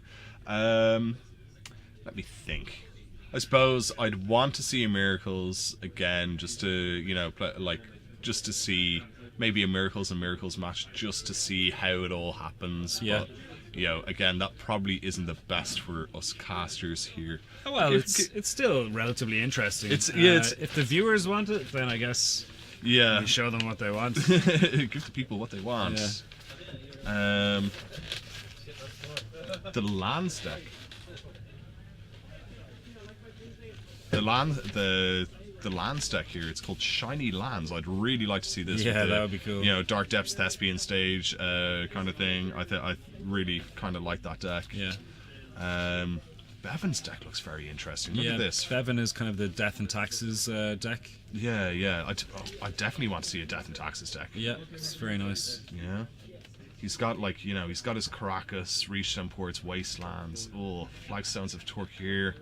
Let me think. I suppose I'd want to see a Miracles again, just to play, just to see maybe a Miracles and Miracles match, just to see how it all happens. Yeah. But again, that probably isn't the best for us casters here. Oh, well, it's still relatively interesting. It's if the viewers want it, then I guess yeah. you show them what they want. Give the people what they want. Yeah. The lands deck. The lands deck here, it's called Shiny Lands. I'd really like to see this. Yeah, with the, that would be cool. Dark Depths Thespian stage kind of thing. I really kind of like that deck. Yeah. Bevan's deck looks very interesting. Look Yeah, at this. Bevan is kind of the Death and Taxes deck. Yeah. I definitely want to see a Death and Taxes deck. Yeah, it's very nice. Yeah. He's got he's got his Caracas, Reach Ports, Wastelands, Flagstones of Torquir.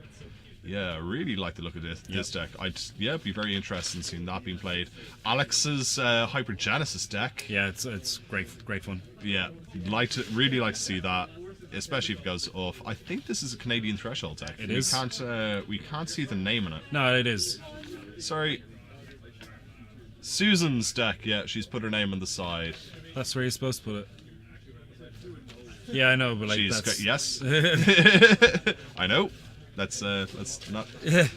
Yeah, I really like the look of this deck. I'd be very interested in seeing that being played. Alex's Hypergenesis deck. Yeah, it's great fun. Yeah, really like to see that, especially if it goes off. I think this is a Canadian Threshold deck. It is. We can't see the name in it. No, it is. Sorry. Susan's deck. Yeah, she's put her name on the side. That's where you're supposed to put it. Yeah, I know, but She's that's... yes. I know. That's not. Here,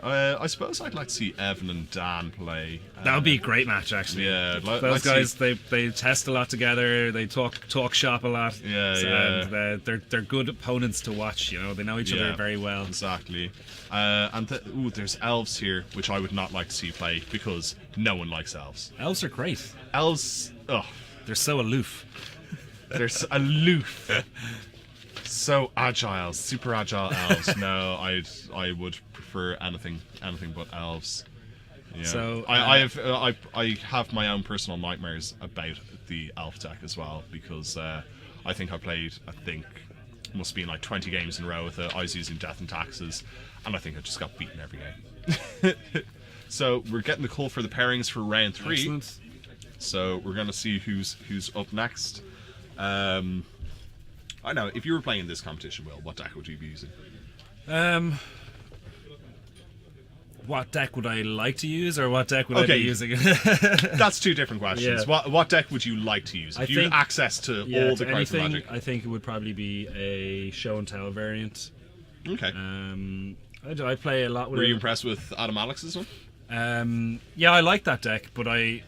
I suppose I'd like to see Evan and Dan play. That would be a great match, actually. Yeah, those guys they test a lot together. They talk shop a lot. Yeah. And they're good opponents to watch. They know each other very well. Exactly. And there's elves here, which I would not like to see play because no one likes elves. Elves are great. Elves, They're so aloof. they're aloof. So agile, super agile elves. No, I would prefer anything but elves. Yeah. So I have my own personal nightmares about the elf deck as well because I think must have been like 20 games in a row with it. I was using Death and Taxes, and I think I just got beaten every game. So we're getting the call for the pairings for round 3. Excellent. So we're gonna see who's up next. I know, if you were playing this competition, Will, what deck would you be using? What deck would I like to use, or what deck would I be using? That's two different questions. Yeah. What deck would you like to use? If you had access to all the cards of Magic. I think it would probably be a Show and Tell variant. Okay. I play a lot with Were you impressed with Adam Alex's one? Yeah, I like that deck, but I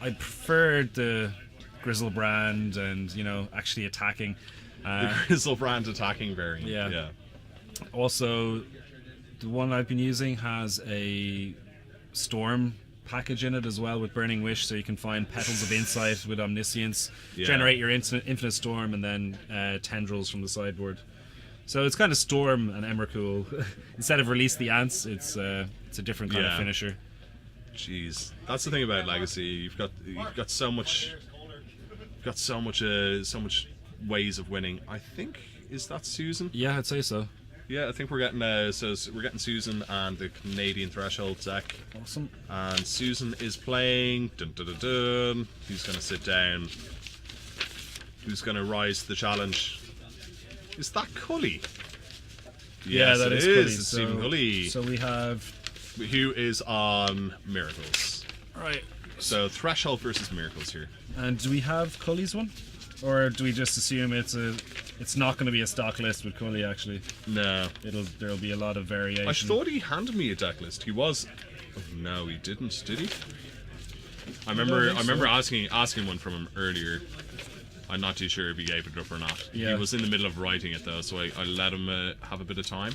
prefer the Grizzlebrand and actually attacking. The Grizzlebrand attacking variant. Yeah. Also, the one I've been using has a Storm package in it as well with Burning Wish, so you can find Petals of Insight with Omniscience, generate your Infinite Storm, and then Tendrils from the sideboard. So it's kind of Storm and Emrakul. Instead of Release the Ants, it's a different kind of finisher. Jeez, that's the thing about Legacy. You've got so much ways of winning. I think, is that Susan? Yeah, I'd say so. Yeah, I think we're getting we're getting Susan and the Canadian Threshold deck. Awesome. And Susan is playing. Dun, dun, dun, dun. Who's going to sit down? Who's going to rise to the challenge? Is that Cully? Yes, that it is is. Cully. It's Stephen Cully. So we have. Who is on Miracles. Right. So Threshold versus Miracles here. And do we have Cully's one? Or do we just assume it's not going to be a stock list with Cully, actually? No. There'll be a lot of variation. I thought he handed me a deck list. He was. Oh, no, he didn't. Did he? I remember asking one from him earlier. I'm not too sure if he gave it up or not. Yeah. He was in the middle of writing it though, so I let him have a bit of time.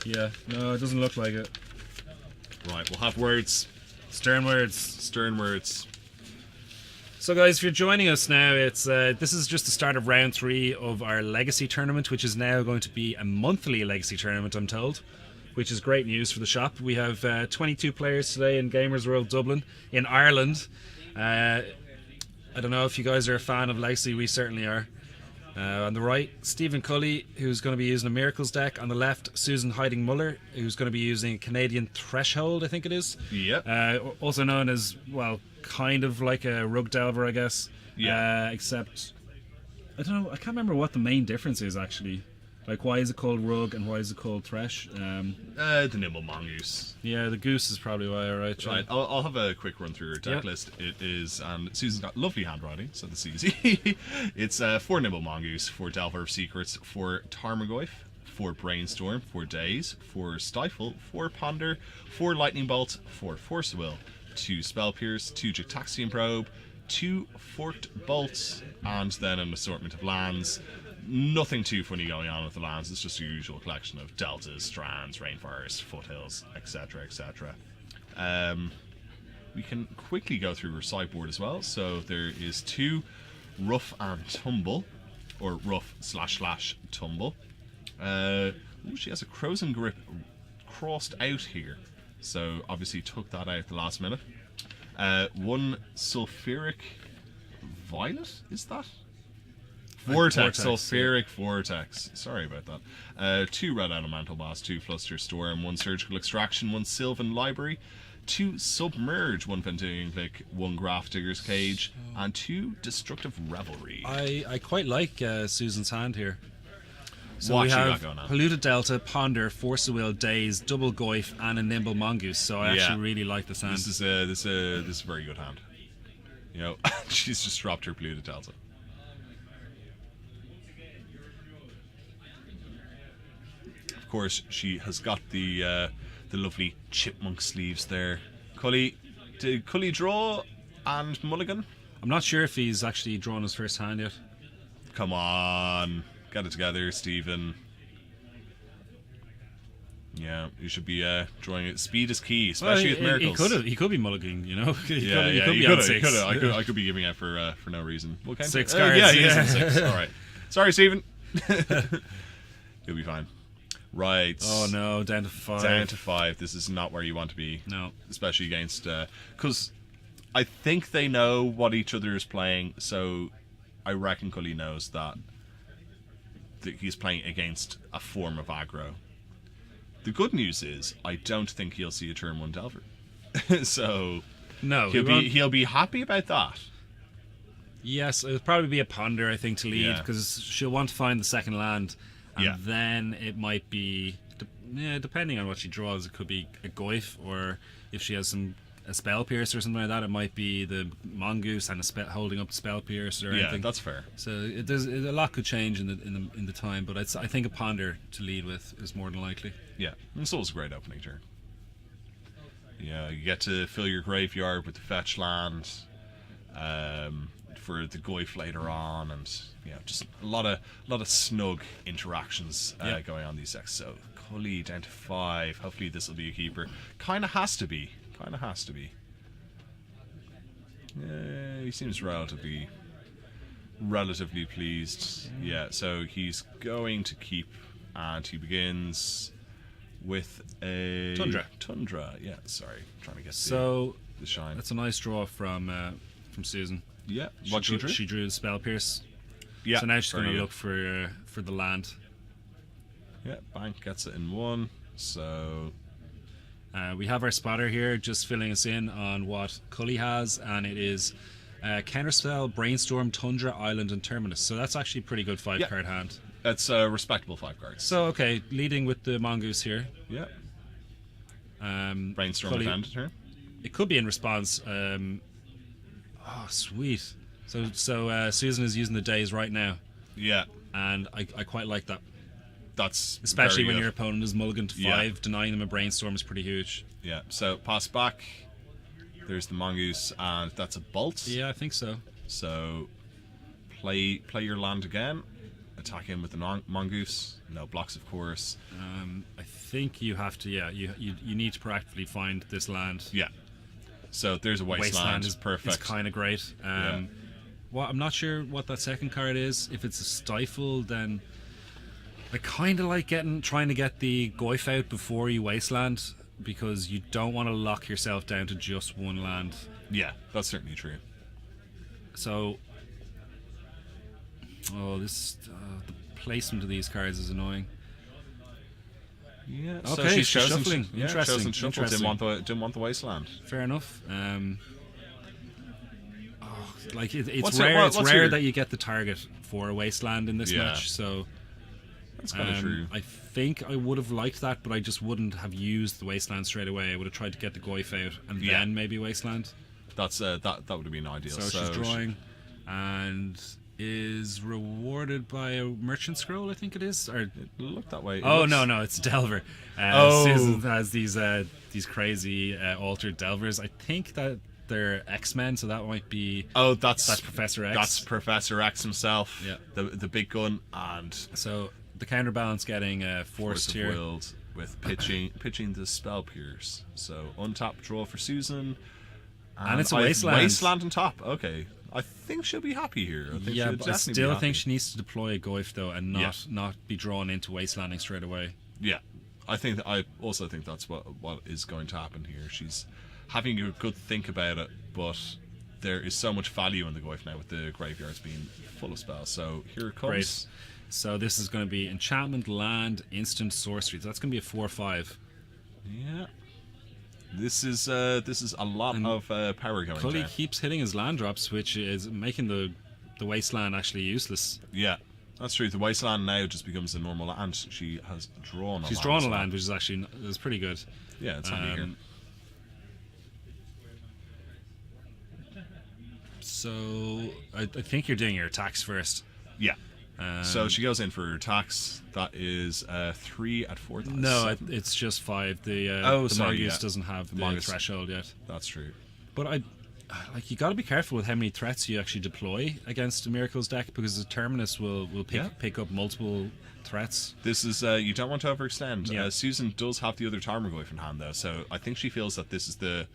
Yeah. No, it doesn't look like it. Right, we'll have words. Stern words. Stern words. So guys, if you're joining us now, it's this is just the start of round 3 of our Legacy tournament, which is now going to be a monthly Legacy tournament, I'm told, which is great news for the shop. We have 22 players today in Gamers World Dublin, in Ireland. I don't know if you guys are a fan of Legacy, we certainly are. On the right, Stephen Cully, who's going to be using a Miracles deck. On the left, Susan Hiding Muller, who's going to be using Canadian Threshold, I think it is. Yep. Also known as, well, kind of like a Rug Delver, I guess. Yeah. Except, I don't know, I can't remember what the main difference is, actually. Like, why is it called Rug and why is it called Thresh? The Nimble Mongoose. Yeah, the Goose is probably why, right? Right, I'll have a quick run through her deck list. It is, and Susan's got lovely handwriting, so this is easy. It's 4 Nimble Mongoose, 4 Delver of Secrets, 4 Tarmogoyf, 4 Brainstorm, 4 Daze, 4 Stifle, 4 Ponder, 4 Lightning Bolt, 4 Force of Will, 2 Spell Pierce, 2 Jictaxian Probe, 2 Fort Bolts, and then an assortment of lands. Nothing too funny going on with the lands. It's just a usual collection of deltas, strands, rainforests, foothills, etc., etc. We can quickly go through her sideboard as well. So there is 2 Rough and Tumble, or Rough / Tumble. She has a Crows and Grip crossed out here, so obviously took that out at the last minute. 1 Sulfuric Violet, is that? Vortex, Sulfuric Vortex. Sorry about that. 2 Red Elemental Blast, 2 Fluster Storm, 1 Surgical Extraction, 1 Sylvan Library, 2 Submerge, 1 Venturing Click, 1 Graft Digger's Cage, and 2 Destructive Revelry. I quite like Susan's hand here. So What we you got have going on? Polluted Delta, Ponder, Force of Will, Daze, Double Goyf, and a Nimble Mongoose. So I actually really like this hand. This is a very good hand. You know, she's just dropped her Polluted Delta. Of course, she has got the lovely chipmunk sleeves there. Cully, did Cully draw and mulligan? I'm not sure if he's actually drawn his first hand yet. Come on, get it together, Stephen. Yeah, you should be drawing it. Speed is key, especially with Miracles. He could be mulligan, you know. He He could be on 6. I could be giving out for no reason. What kind 6 of, cards. yeah, he is on 6. All right. Sorry, Stephen. You'll be fine. Right. Oh no, down to 5. Down to 5. This is not where you want to be. No. Especially against... Because I think they know what each other is playing, so I reckon Cully knows that he's playing against a form of aggro. The good news is, I don't think he'll see a turn 1 Delver. So... No. He'll be happy about that. Yes, it'll probably be a Ponder, I think, to lead, because she'll want to find the second land. And then it might be, depending on what she draws, it could be a Goyf, or if she has a Spell Pierce or something like that, it might be the Mongoose and holding up the Spell Pierce or anything. Yeah, that's fair. So a lot could change in the time, but I think a Ponder to lead with is more than likely. Yeah, and so it's a great opening turn. Yeah, you get to fill your graveyard with the fetch land for the Goyf later on, and just a lot of snug interactions going on these decks. So Cully down to 5. Hopefully this will be a keeper. Kind of has to be. He seems relatively pleased. Yeah, so he's going to keep, and he begins with a Tundra. Yeah, sorry, trying to get the shine. That's a nice draw from Susan. Yeah, She drew the Spell Pierce. Yeah, so now she's going to look for the land. Yeah, Bank gets it in 1. So We have our spotter here just filling us in on what Cully has, and it is Counterspell, Brainstorm, Tundra, Island, and Terminus. So that's actually a pretty good 5-card hand. that's a respectable 5 cards. So, okay, leading with the Mongoose here. Yeah. Brainstorm Cully- at end of turn. It could be in response. Sweet. So Susan is using the days right now, Yeah. and I quite like that. That's Especially very when good. your opponent is mulligan to 5, Yeah. denying them a Brainstorm is pretty huge. Yeah. So pass back. There's the Mongoose, and that's a Bolt. Yeah, I think so. So play your land again. Attack in with the Mongoose. No blocks, of course. I think you have to. Yeah, you need to proactively find this land. Yeah. So there's a Wasteland. Is Perfect. kind of great. Yeah. Well, I'm not sure what that second card is. If it's a Stifle, then I kind of like trying to get the Goyf out before you Wasteland, because you don't want to lock yourself down to just one land. Yeah, that's certainly true. So, the placement of these cards is annoying. Yeah. Okay, she's she's chosen shuffling. Yeah, Interesting, chosen shuffle. interesting. Didn't want the Wasteland. Fair enough. It's What's rare. your- It's what's rare your- that you get the target for a Wasteland in this Yeah. match. So That's kind of true. I think I would have liked that, but I just wouldn't have used the Wasteland straight away. I would have tried to get the Goyf out and Yeah. then maybe Wasteland. That's that would have been ideal. So she's drawing and is rewarded by a Merchant Scroll, I think it is. Or It looked that way. It oh looks- no, it's Delver. Oh. Susan has these crazy altered Delvers. I think that they're X-Men, so that might be Oh, that's Professor X. That's Professor X himself. Yeah. The big gun and So the counterbalance getting Force forced of here. Willed with pitching the Spell Pierce. So untap draw for Susan. And it's a I have Wasteland. Wasteland on top. Okay. I think she'll be happy here. I think Yeah, she'll but I definitely still be happy. think she needs to deploy a Goyf though, and not be drawn into Wastelanding straight away. Yeah, I also think that's what is going to happen here. She's having a good think about it, but there is so much value in the Goyf now with the graveyards being full of spells. So here it comes. Great. So this is going to be enchantment, land, instant, sorcery. So that's going to be a 4/5. Yeah, this is a lot of power going Cully down. keeps hitting his land drops, which is making the Wasteland actually useless. Yeah, that's true. The Wasteland now just becomes a normal land. She has drawn. She's drawn a land, which is actually is pretty good. Yeah, it's handy here. So I think you're doing your attacks first. Yeah. So she goes in for her attacks. That is 3 at 4. No, it's just 5. The sorry, Mongoose yeah. doesn't have the Mongoose. threshold yet. That's true. But you got to be careful with how many threats you actually deploy against a Miracles deck, because the Terminus will pick up multiple threats. This is you don't want to overextend. Yeah. Susan does have the other Tarmogoyf in hand though, so I think she feels that this is the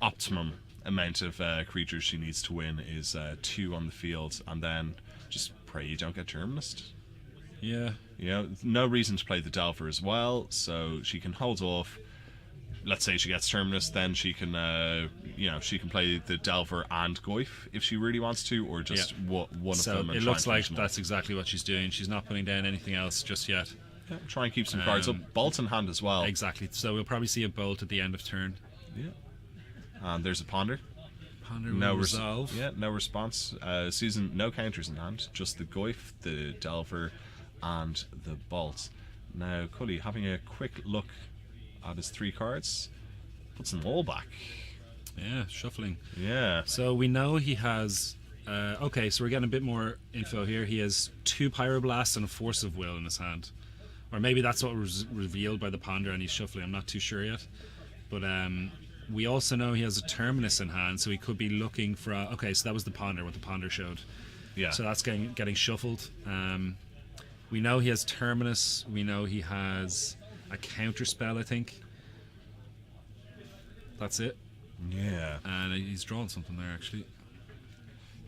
optimum amount of creatures she needs to win is 2 on the field, and then just pray you don't get Terminus. Yeah. You know, no reason to play the Delver as well, so she can hold off. Let's say she gets Terminus, then she can, she can play the Delver and Goyf if she really wants to, or just one of So them. And it try looks and like finish them off. that's exactly what she's doing. She's not putting down anything else just yet. Yeah, try and keep some cards up. Bolt in hand as well. Exactly. So we'll probably see a bolt at the end of turn. Yeah. And there's a Ponder. Ponder No will resolve. no response. Susan, no counters in hand, just the Goyf, the Delver, and the Bolt. Now, Cully, having a quick look at his 3 cards, puts them all back. Yeah, shuffling. Yeah. So we know he has. Okay, so we're getting a bit more info here. He has 2 Pyroblasts and a Force of Will in his hand, or maybe that's what was revealed by the Ponder, and he's shuffling. I'm not too sure yet, but we also know he has a Terminus in hand, so he could be looking for. Okay, so that was the Ponder, what the Ponder showed. Yeah. So that's getting shuffled. We know he has Terminus. We know he has a counter spell, I think. That's it. Yeah. And he's drawn something there, actually.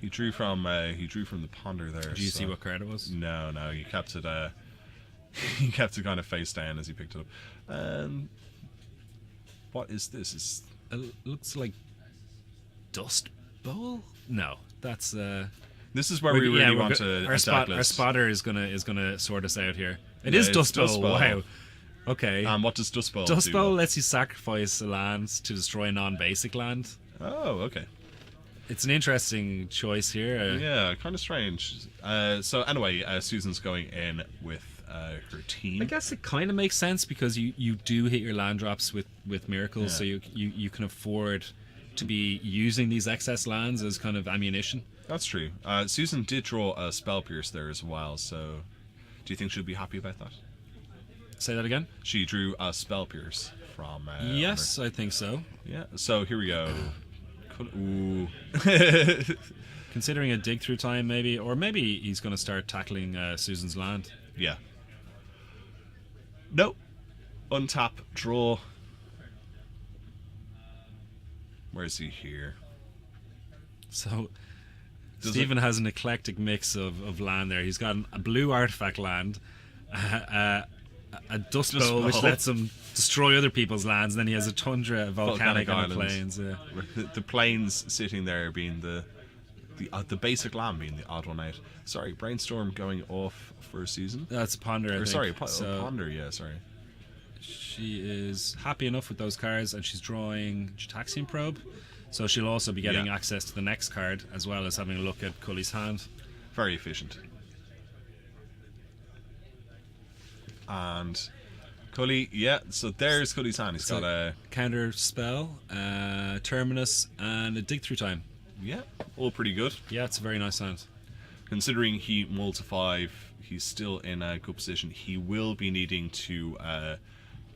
He drew from the Ponder there. Did you see what card it was? No, he kept it. He kept it kind of face down as he picked it up. What is this? It looks like Dust Bowl? No, that's This is where we really want to our attack our list. spotter is gonna sort us out here. It Yeah, is it's Dust Bowl. Dust Bowl. Wow. Okay. What does Dust Bowl Dust do? Bowl lets you sacrifice a land to destroy non-basic land. Oh, okay. It's an interesting choice here. Yeah, kind of strange. So anyway, Susan's going in with her team. I guess it kind of makes sense because you do hit your land drops with miracles, so Yeah. you can afford to be using these excess lands as kind of ammunition. That's true. Susan did draw a Spell Pierce there as well, so do you think she'll be happy about that? Say that again. She drew a Spell Pierce from... Yes, I think so. Yeah, so here we go. Ooh. Considering a dig through time, maybe, or maybe he's going to start tackling Susan's land. Yeah. Nope. Untap, draw. Where is he here? So Does Stephen has an eclectic mix of land there. He's got a blue artifact land, a dust Dust bowl which bowl. lets him destroy other people's lands, and then he has a tundra, a volcanic Volcanic and a islands. plains. Yeah. The planes sitting there being the basic land being the odd one out. Sorry, Brainstorm going off for a season. That's Ponder, I Or think. sorry, So Ponder, yeah, sorry. she is happy enough with those cards, and she's drawing Gitaxian Probe. So she'll also be getting Yeah. access to the next card, as well as having a look at Cully's hand. Very efficient. And Cully, yeah, so there's Cully's hand. He's So- got a... Counter spell, Terminus, and a dig through time. Yeah, all pretty good. Yeah, it's a very nice hand. Considering he mulls to 5, he's still in a good position. He will be needing to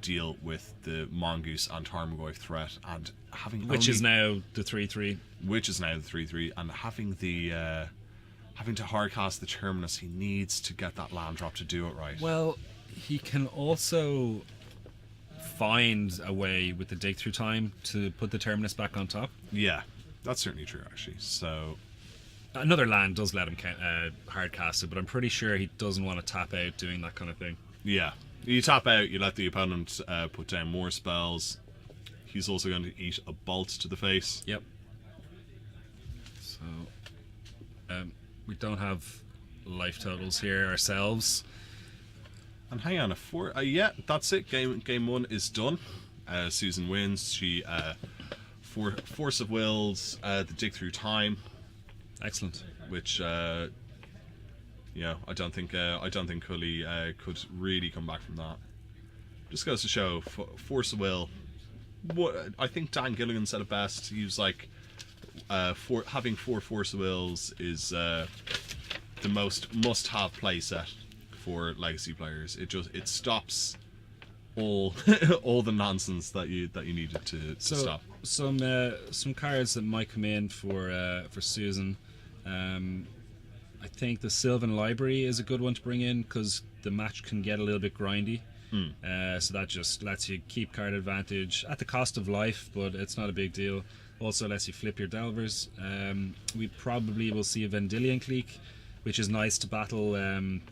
deal with the Mongoose and Tarmogoyf threat, and having Which is only- now the 3/3. which is now the 3/3, and having the having to hardcast the Terminus, he needs to get that land drop to do it right. Well, he can also find a way with the dig through time to put the Terminus back on top. Yeah, that's certainly true actually. So Another land does let him hard cast it, but I'm pretty sure he doesn't want to tap out doing that kind of thing. yeah, you tap out, you let the opponent put down more spells. He's also going to eat a bolt to the face. Yep. So, we don't have life totals here ourselves. And hang on, yeah, that's it. Game 1 is done. Susan wins. She Force of Wills, the dig through time, Excellent. which I don't think Cully could really come back from that. Just goes to show Force of Will. What I think Dan Gilligan said it best. He was like, having 4 Force of Wills is the most must-have play set for legacy players. It stops all all the nonsense that you needed to So stop. some cards that might come in for Susan. I think the Sylvan Library is a good one to bring in because the match can get a little bit grindy. So that just lets you keep card advantage at the cost of life, but it's not a big deal. Also lets you flip your Delvers. We probably will see a Vendilion Clique, which is nice to battle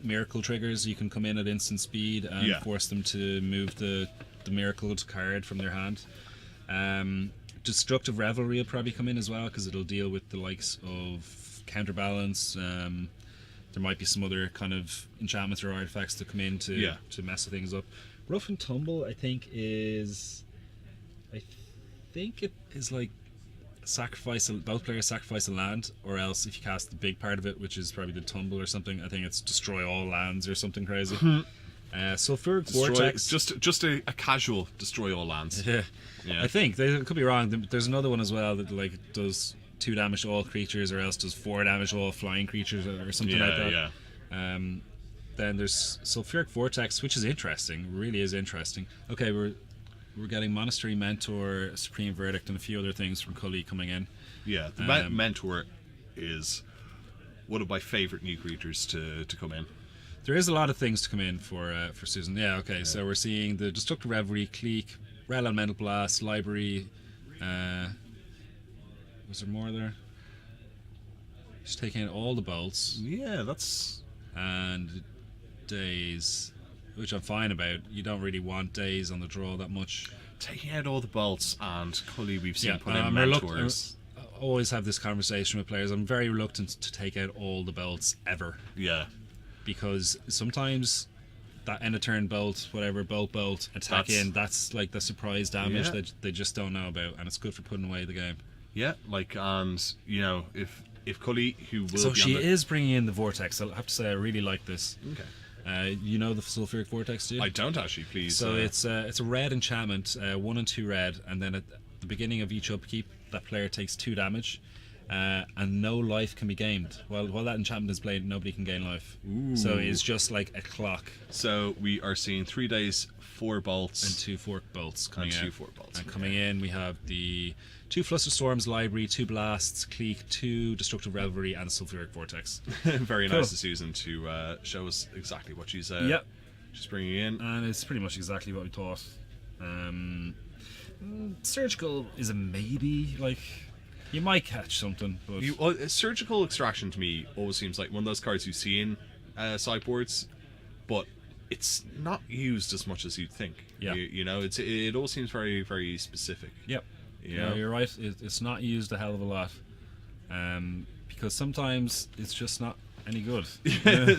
miracle triggers. You can come in at instant speed and Yeah. force them to move the miracled card from their hand. Destructive Revelry will probably come in as well because it'll deal with the likes of Counterbalance. There might be some other kind of enchantments or artifacts to come in to mess things up. Rough and Tumble, I think it is like both players sacrifice a land, or else if you cast the big part of it, which is probably the Tumble or something, I think it's destroy all lands or something crazy. Sulfuric Vortex, just a casual destroy all lands. yeah. Yeah. I think they could be wrong. There's another one as well that like does 2 damage to all creatures, or else does 4 damage to all flying creatures, or something like that. Yeah. Then there's Sulfuric Vortex, which is interesting, really is interesting. Okay, we're getting Monastery Mentor, Supreme Verdict, and a few other things from Cully coming in. Yeah, the Mentor is one of my favorite new creatures to come in. There is a lot of things to come in for Susan. Yeah, okay. So we're seeing the Destructive Revelry, Clique, Rel Elemental Blast, Library. Was there more there? Just taking out all the bolts Yeah, that's... and Days, which I'm fine about. You don't really want Days on the draw that much. Taking out all the bolts, and Cully we've seen put in we're Mentors. always have this conversation with players. I'm very reluctant to take out all the bolts ever, Yeah. because sometimes that end of turn bolt, whatever, bolt, attack That's- in, that's like the surprise damage Yeah. that they just don't know about, and it's good for putting away the game. Yeah, like, and, you know, if Cully, who will So be she on the... is bringing in the Vortex. I have to say, I really like this. Okay. You know the Sulfuric Vortex, do you? I don't actually, please. So it's a red enchantment, 1 and 2 red, and then at the beginning of each upkeep, that player takes 2 damage, and no life can be gained. While that enchantment is played, nobody can gain life. So it's just like a clock. So we are seeing 3 days, 4 bolts. And 2 fork bolts coming And out. 2 fork bolts, And coming in, we have the 2 Flusterstorms Library, 2 Blasts, Cleek, 2 Destructive Revelry, and Sulfuric Vortex. Very Cool. nice of Susan to show us exactly what she's Yep. she's bringing in. And it's pretty much exactly what we thought. Surgical is a maybe. Like, you might catch something, but Surgical Extraction to me always seems like one of those cards you see in sideboards, but it's not used as much as you'd think. Yeah. You know, it all seems very, very specific. yep. Yeah. No, you're right. It's not used a hell of a lot, because sometimes it's just not any good.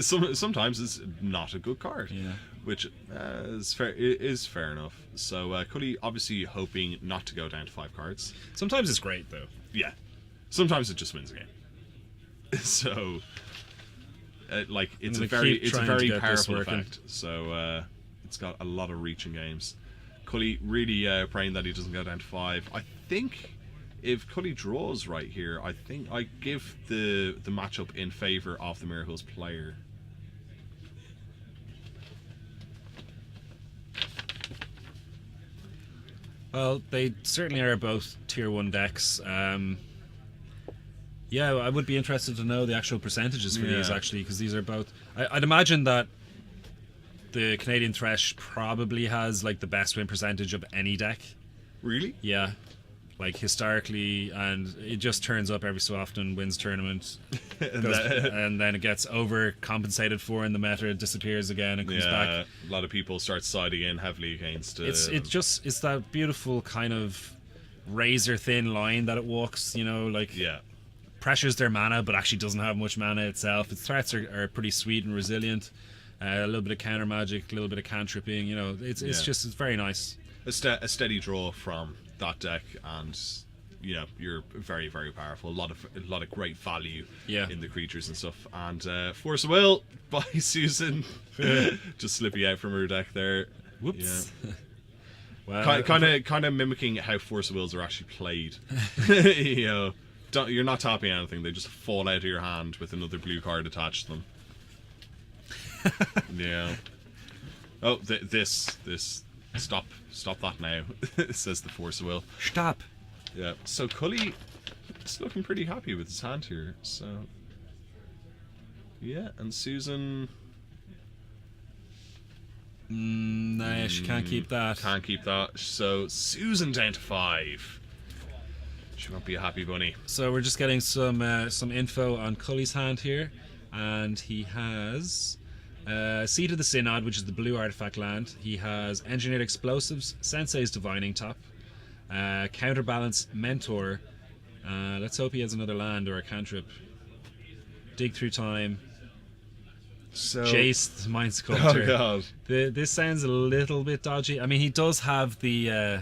Sometimes it's not a good card. Yeah. Which is fair enough. So Cully obviously hoping not to go down to 5 cards. Sometimes it's great though. Yeah. Sometimes it just wins a game. So, like, it's I'm a gonna very keep trying to get this powerful working. effect. So it's got a lot of reach in games. Cully really praying that he doesn't go down to 5. I think if Cully draws right here, I think I give the matchup in favor of the Miracles player. Well, they certainly are both tier 1 decks. Yeah, I would be interested to know the actual percentages for these, Yeah. actually, because these are both... I'd imagine that the Canadian Thresh probably has like the best win percentage of any deck. Really? Yeah, like historically, and it just turns up every so often, wins tournament, and then it gets overcompensated for in the meta, it disappears again and comes back. Yeah, a lot of people start siding in heavily against. It's that beautiful kind of razor thin line that it walks, you know, like yeah, pressures their mana but actually doesn't have much mana itself. Its threats are pretty sweet and resilient. A little bit of counter magic, a little bit of cantripping, you know, it's very nice. a steady draw from that deck, and you know you're very, very powerful. A lot of great value in the creatures and stuff. And Force of Will by Susan, just slipping out from her deck there. Whoops. Yeah. Well, Kind of mimicking how Force of Wills are actually played. You know, you're not tapping anything; they just fall out of your hand with another blue card attached to them. Yeah. Oh, this stop that now. Says the Force of Will. stop. Yeah. So Cully is looking pretty happy with his hand here. So yeah, and Susan Nah, she can't keep that. can't keep that. So Susan down to 5. She won't be a happy bunny. So we're just getting some info on Cully's hand here, and he has Seed of the Synod, which is the blue artifact land. He has Engineered Explosives, Sensei's Divining Top, Counterbalance, Mentor. Let's hope he has another land or a cantrip. Dig Through Time, So Jace, the Mind Sculptor. Oh god. This sounds a little bit dodgy. I mean, he does have the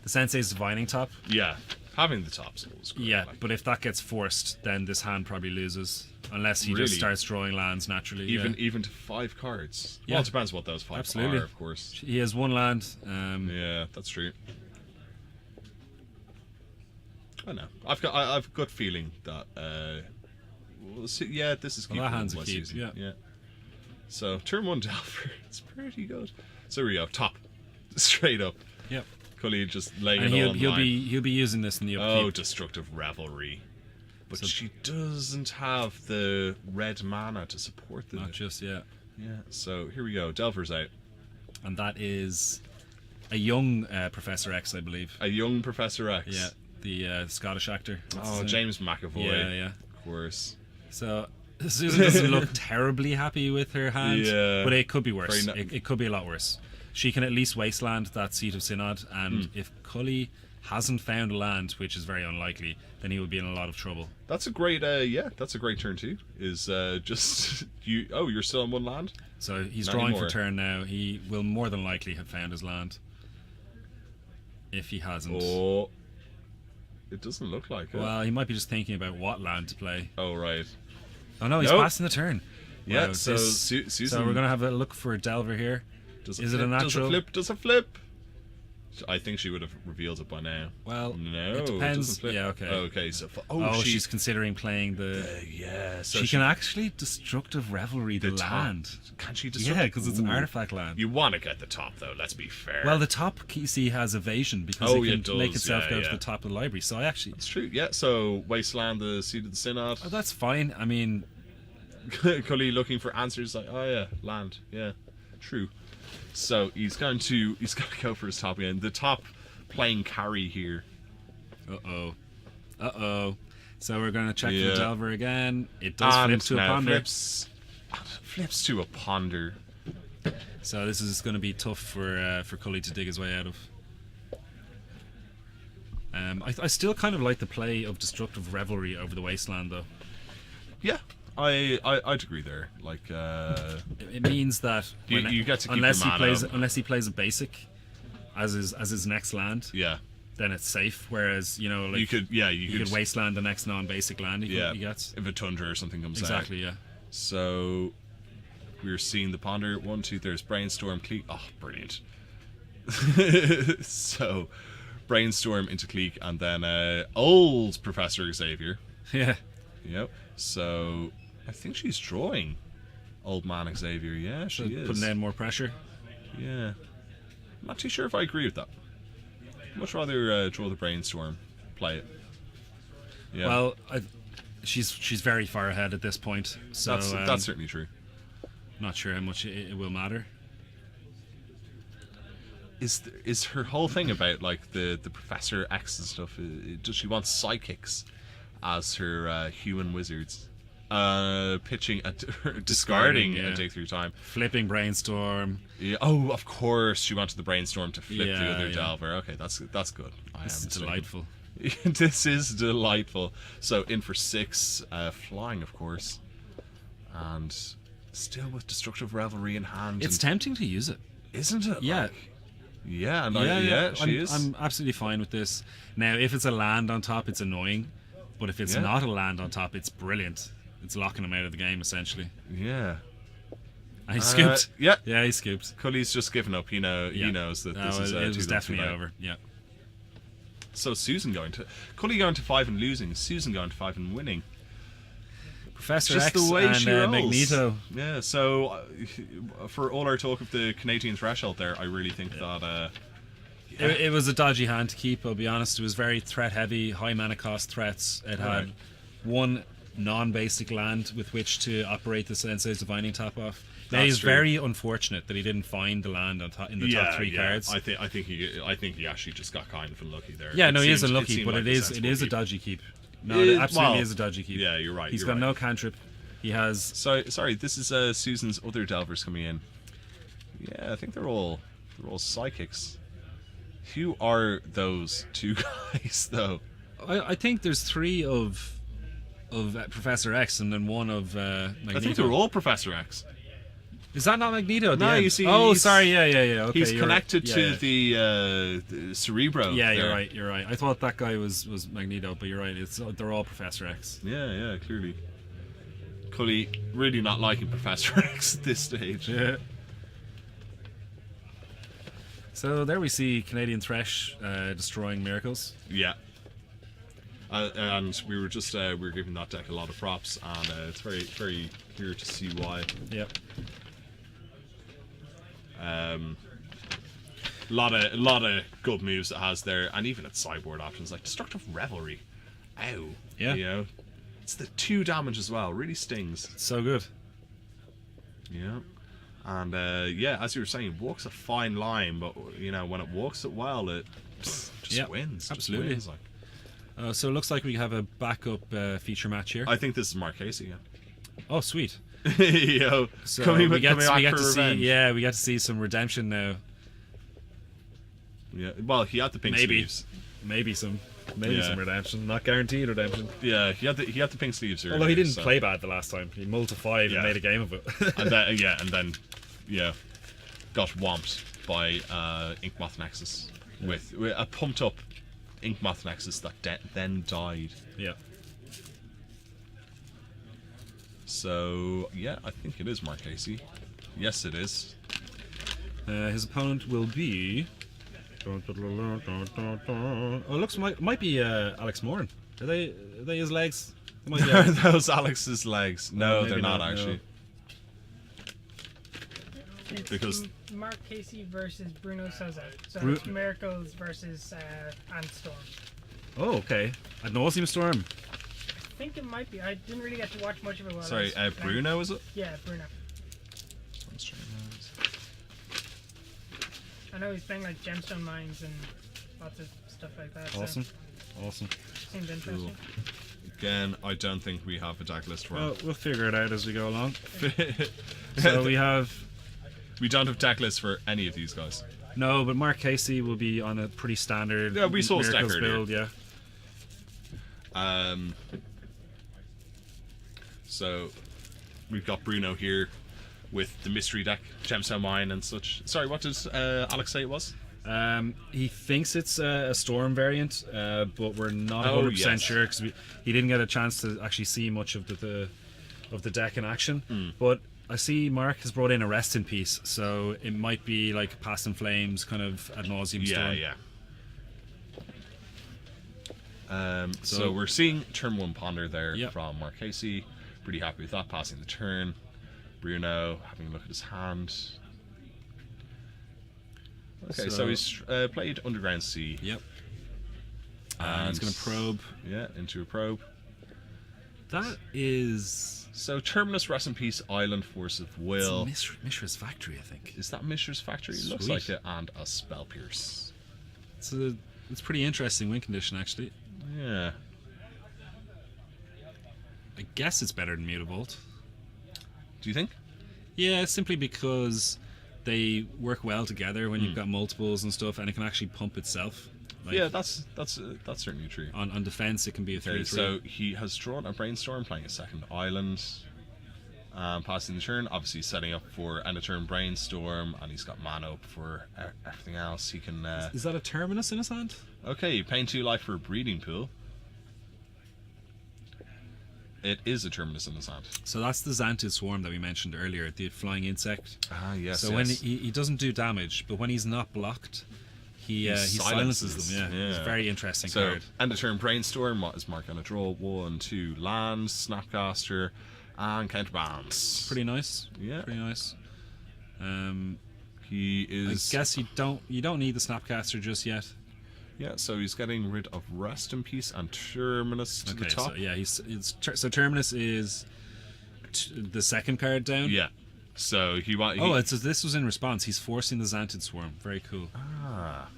Sensei's Divining Top. Yeah. Having the tops is great. Yeah, like, but if that gets forced, then this hand probably loses, unless he Really? just starts drawing lands naturally. even to 5 cards. Yeah. Well, it depends what those 5 Absolutely. are, of course. He has one land. Yeah, that's true. I know. I've a good feeling that. We'll see. Yeah, this is Well, that keepable hand's a by keep, Susan. yeah. So turn 1 Delver. It's pretty good. So here we go. Top, straight up. Yep. Cully just laying And it he'll all on he'll line. be using this in the Oh, upkeep. Destructive Revelry. But So- she doesn't have the red mana to support the. Not just yet. Yeah. So here we go. Delver's out. And that is a young Professor X, I believe. A young Professor X. Yeah, the Scottish actor. What's his Oh, name? James McAvoy. Yeah, yeah. Of course. So Susan doesn't look terribly happy with her hand, Yeah. but it could be worse. Very It could be a lot worse. She can at least wasteland that Seat of Synod, and if Cully hasn't found a land, which is very unlikely, then he will be in a lot of trouble. That's a great, that's a great turn too. Is just you? Oh, you're still on one land. So he's Not drawing anymore. for turn now. He will more than likely have found his land. If he hasn't. Oh, it doesn't look like it. Well, he might be just thinking about what land to play. Oh right. Oh no, he's Nope. passing the turn. Yeah. Wow, So this- Susan. so we're going to have a look for a Delver here. Does is it a flip? natural? Does it flip? Does it flip? I think she would have revealed it by now. Well, No, it depends. doesn't flip. Yeah, okay. Okay, so Oh, she's considering playing the... yeah. So she can actually Destructive Revelry the, top. land. Can she? Yeah, because it's an Ooh. artifact land. You want to get the top though. Let's be fair. Well, the top, you see, has evasion because Oh, it yeah, can it does. make itself Yeah, go yeah. to the top of the library. So I actually... it's true. Yeah. So Wasteland, the Seed of the Synod. Oh, that's fine. I mean, Cully looking for answers like, oh yeah, land. Yeah, true. So he's going to go for his top again. The top playing carry here. uh-oh. So we're going to check for Yeah. the Delver again. It does And flip to a now Ponder. flips to a ponder. So this is going to be tough for Cully to dig his way out of. I still kind of like the play of Destructive Revelry over the Wasteland, though. Yeah, I'd agree there. Like, It means that You get to keep unless your he mana. plays unless he plays a basic as his next land, yeah, then it's safe. Whereas like you could Wasteland the next non-basic land he gets. if a tundra or something comes out. Exactly, yeah. So we're seeing the ponder. 1, 2. There's brainstorm. Cleek. Oh, brilliant. So brainstorm into Cleek, and then old Professor Xavier. Yeah. Yep. So I think she's drawing old man Xavier. Yeah, she is. Putting in more pressure. Yeah. I'm not too sure if I agree with that. Much rather draw the brainstorm, play it. Yeah. Well, she's very far ahead at this point, so that's certainly true. not sure how much it will matter. Is her whole thing about like the Professor X and stuff? Does she want psychics as her human wizards? Pitching discarding yeah. a dig through time. Flipping brainstorm. Yeah. Oh, of course, she wanted the brainstorm to flip the Yeah, other yeah. Delver. Okay, that's good. This is mistaken. delightful. This is delightful. So in for 6, flying, of course, and still with Destructive Revelry in hand. It's tempting to use it. isn't it? Yeah. Like, yeah, and she is. I'm absolutely fine with this. Now, if it's a land on top, it's annoying, but if it's Yeah. not a land on top, it's brilliant. It's locking him out of the game essentially. Yeah. And he scooped. Yeah. Yeah, he scooped. Cully's just given up. He Yeah. knows that No, this is it too was little, definitely too late. over. Yeah. So Susan Cully going to 5 and losing. Susan going to 5 and winning. Professor Just X the way and she rolls. Magneto. Yeah. So for all our talk of the Canadian threshold, there, I really think that. It was a dodgy hand to keep, I'll be honest. It was very threat heavy, high mana cost threats. It had Right. one non-basic land with which to operate the Sensei's Divining Top off. Now, That's he's true. very unfortunate that he didn't find the land on top, in the top 3 cards. I think he actually just got kind of unlucky there. Yeah, It no, he is seemed- unlucky, seemed but like it a is sensible a keep. dodgy keep. No, It- it absolutely well, is a dodgy keep. Yeah, you're right. He's you're got right. no cantrip. He has. So sorry, this is Susan's other Delvers coming in. Yeah, I think they're all psychics. Who are those 2 guys though? I think there's 3 of Professor X and then 1 of Magneto. I think they're all Professor X. Is that not Magneto? At the No, end? you see, Oh, he's- sorry. Yeah. Okay, He's you're connected right. to Yeah. the Cerebro. Yeah, there. you're right. I thought that guy was Magneto, but you're right. They're all Professor X. Yeah, clearly. Cully really not liking Professor X at this stage. Yeah. So there we see Canadian Thresh destroying miracles. Yeah. And we were just we were giving that deck a lot of props, and it's very very clear to see why. Yep. Lot of good moves it has there, and even its sideboard options like Destructive Revelry. Ow. Yeah. You know, it's the 2 damage as well. Really stings. So good. Yeah. And as you were saying, it walks a fine line, but you know when it walks it well, it just Yeah, wins. absolutely. Just wins, like. So it looks like we have a backup feature match here. I think this is Marchese. Oh, sweet. Yo, So coming we get back for to see. revenge. Yeah, we get to see some redemption now. Yeah. Well, he had the pink Maybe. sleeves. maybe some Yeah. redemption. Not guaranteed redemption. Yeah, he had the pink sleeves earlier. Although he didn't so- play bad the last time. He mulled to 5 Yeah. and made a game of it. and then got whomped by Inkmoth Nexus with a pumped up Inkmoth Nexus that then died. Yeah. So yeah, I think it is Mark Casey. Yes, it is. His opponent will be. Oh, it looks might be Alex Moran. Are they his legs? It might be Are Alex. those Alex's legs? No, maybe they're not not, no. actually. It's Because- Mark Casey versus Bruno Souza. So Bru- it's Miracles versus Ant Storm. Oh, okay. Ad nauseam storm. I think it might be. I didn't really get to watch much of it. While I Sorry, was playing. Bruno is it? Yeah, Bruno. I know he's playing like gemstone mines and lots of stuff like that. Awesome. So Awesome. seems interesting. Again, I don't think we have a deck list for him. Well, we'll figure it out as we go along. So we have We don't have deck lists for any of these guys. no, but Mark Casey will be on a pretty standard. Yeah, we saw his deck Miracles earlier. build. Yeah. So we've got Bruno here with the mystery deck, Gemstone Mine and such. Sorry, what did Alex say it was? He thinks it's a storm variant, but we're not Oh, 100% yes. sure because he didn't get a chance to actually see much of the deck in action. Hmm. But I see Mark has brought in a Rest in Peace, so it might be like Past in Flames kind of ad nauseum storm. So we're seeing turn 1 Ponder there Yep. from Mark Casey. Pretty happy with that, passing the turn. Bruno having a look at his hand. Okay, so he's played Underground Sea. Yep. And he's going to probe. Yeah, into a probe. That is. So Terminus, Rest in Peace, Island, Force of Will. It's Mishra's Factory, I think. Is that Mishra's Factory? Looks Sweet. like it, and a Spell Pierce. It's pretty interesting win condition, actually. Yeah. I guess it's better than Mutavault. Do you think? Yeah, simply because they work well together when you've got multiples and stuff, and it can actually pump itself. Like, Yeah, that's certainly true. on defense, it can be a 3-3. Okay, so he has drawn a Brainstorm, playing a second Island, passing the turn, obviously setting up for end of turn Brainstorm, and he's got mana up for everything else. He can. Is that a Terminus in his hand? Okay, paying 2 life for a Breeding Pool. It is a Terminus in his hand. So that's the Xantid Swarm that we mentioned earlier, the flying insect. Ah, yes. So when he doesn't do damage, but when he's not blocked, he silences them. Yeah, it's a very interesting So card. end of turn Brainstorm. What is Mark gonna draw? 1, 2 lands, Snapcaster, and counterbalance. Pretty nice. Yeah. Pretty nice. He I is. guess you don't need the Snapcaster just yet. Yeah, so he's getting rid of Rest in Peace and Terminus to the top. So yeah, so Terminus is the second card down. Yeah. So he want. Oh, this was in response. He's forcing the Xantid Swarm. Very cool. Ah.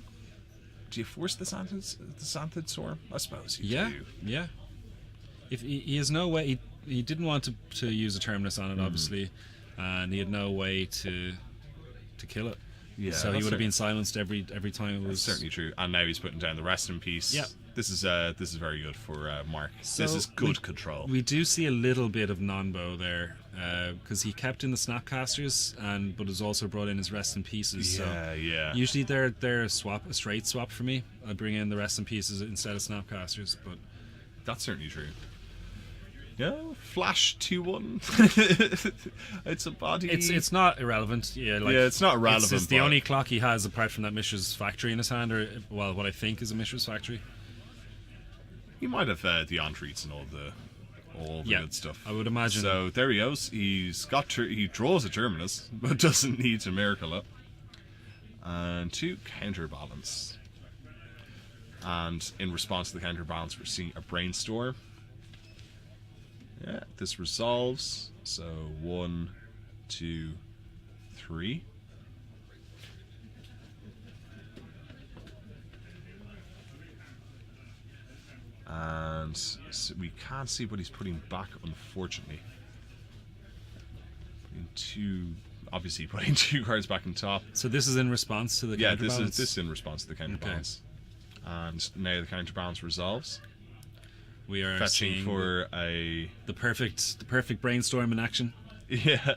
Do you force the Xanthid Swarm? I suppose you Yeah, do. yeah. If he has no way, he didn't want to use a Terminus on it, obviously, and he had no way to kill it. Yeah, So he that's would have been certainly- silenced every time it was. That's certainly true. And now he's putting down the Rest in Peace. Yeah. This is very good for Mark. So this is good control. We do see a little bit of non-bow there because he kept in the Snapcasters but has also brought in his Rest in Pieces. Yeah, so yeah. Usually they're a straight swap for me. I bring in the Rest in Pieces instead of Snapcasters, but That's certainly true. Yeah, Flash 2-1. It's a body. it's not irrelevant. Yeah, like, Yeah, it's not irrelevant, It's the but- only clock he has apart from that Mishra's Factory in his hand, or well, what I think is a Mishra's Factory. He might have the Entreats and all the Yeah, good stuff. I would imagine. So there he goes. He draws a Terminus, but doesn't need to miracle it. And 2 counterbalance. And in response to the counterbalance, we're seeing a Brainstorm. Yeah, this resolves. So 1, 2, 3. And so we can't see what he's putting back, unfortunately. Obviously putting 2 cards back on top. So this is in response to the Yeah, counterbalance? this is in response to the counterbalance. And now the counterbalance resolves. We are Fetching seeing for a... the perfect brainstorm in action. Yeah.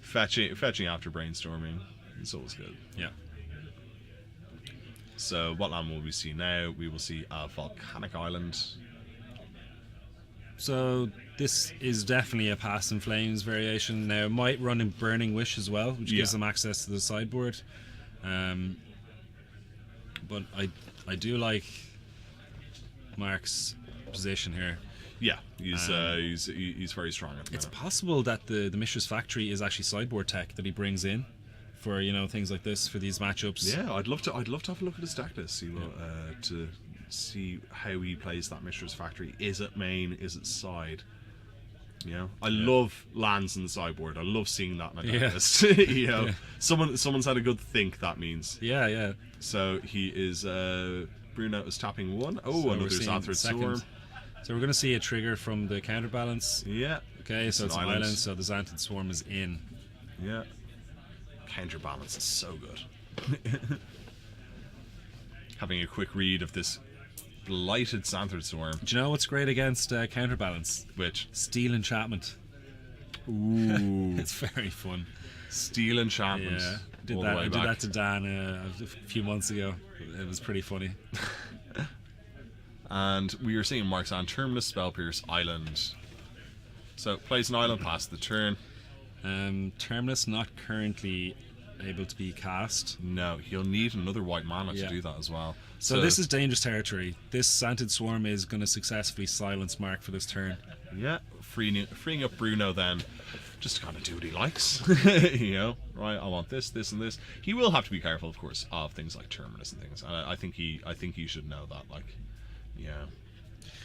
Fetching after brainstorming. It's always good. Yeah. So what land will we see now? We will see a volcanic island. So this is definitely a Past in Flames variation. Now it might run in Burning Wish as well, which gives Yeah. them access to the sideboard. But I do like Mark's position here. Yeah, he's very strong at the It's minute. possible that the Mishra's Factory is actually sideboard tech that he brings in for things like this for these matchups. Yeah, I'd love to have a look at his deck list, to see how he plays that Mishra's Factory. Is it main? Is it side? I love lands in the sideboard. I love seeing that in a deck Yeah. list. Yeah. Someone's had a good think. That means Yeah. so. He is Bruno is tapping one. Oh, So we're another seeing Xanthid second. Storm. So we're going to see a trigger from the counterbalance. Yeah. Okay, so an it's an island. So the Xanthid Swarm is in. Yeah. Counterbalance is so good. Having a quick read of this blighted Xanthid Swarm, Do you know what's great against counterbalance? which Steel Enchantment. ooh, It's very fun. Steel Enchantment. Yeah, all the way I did back. that to Dan a few months ago. It was pretty funny. And we are seeing Mark's on Terminus Spellpierce Island. So plays an island past the turn. Terminus not currently able to be cast. No, he'll need another white mana Yeah. to do that as well. So this is dangerous territory. This Xanthid Swarm is going to successfully silence Mark for this turn. yeah, freeing up Bruno then, just to kind of do what he likes. Right? I want this, this, and this. He will have to be careful, of course, of things like Terminus and things. And I think he should know that.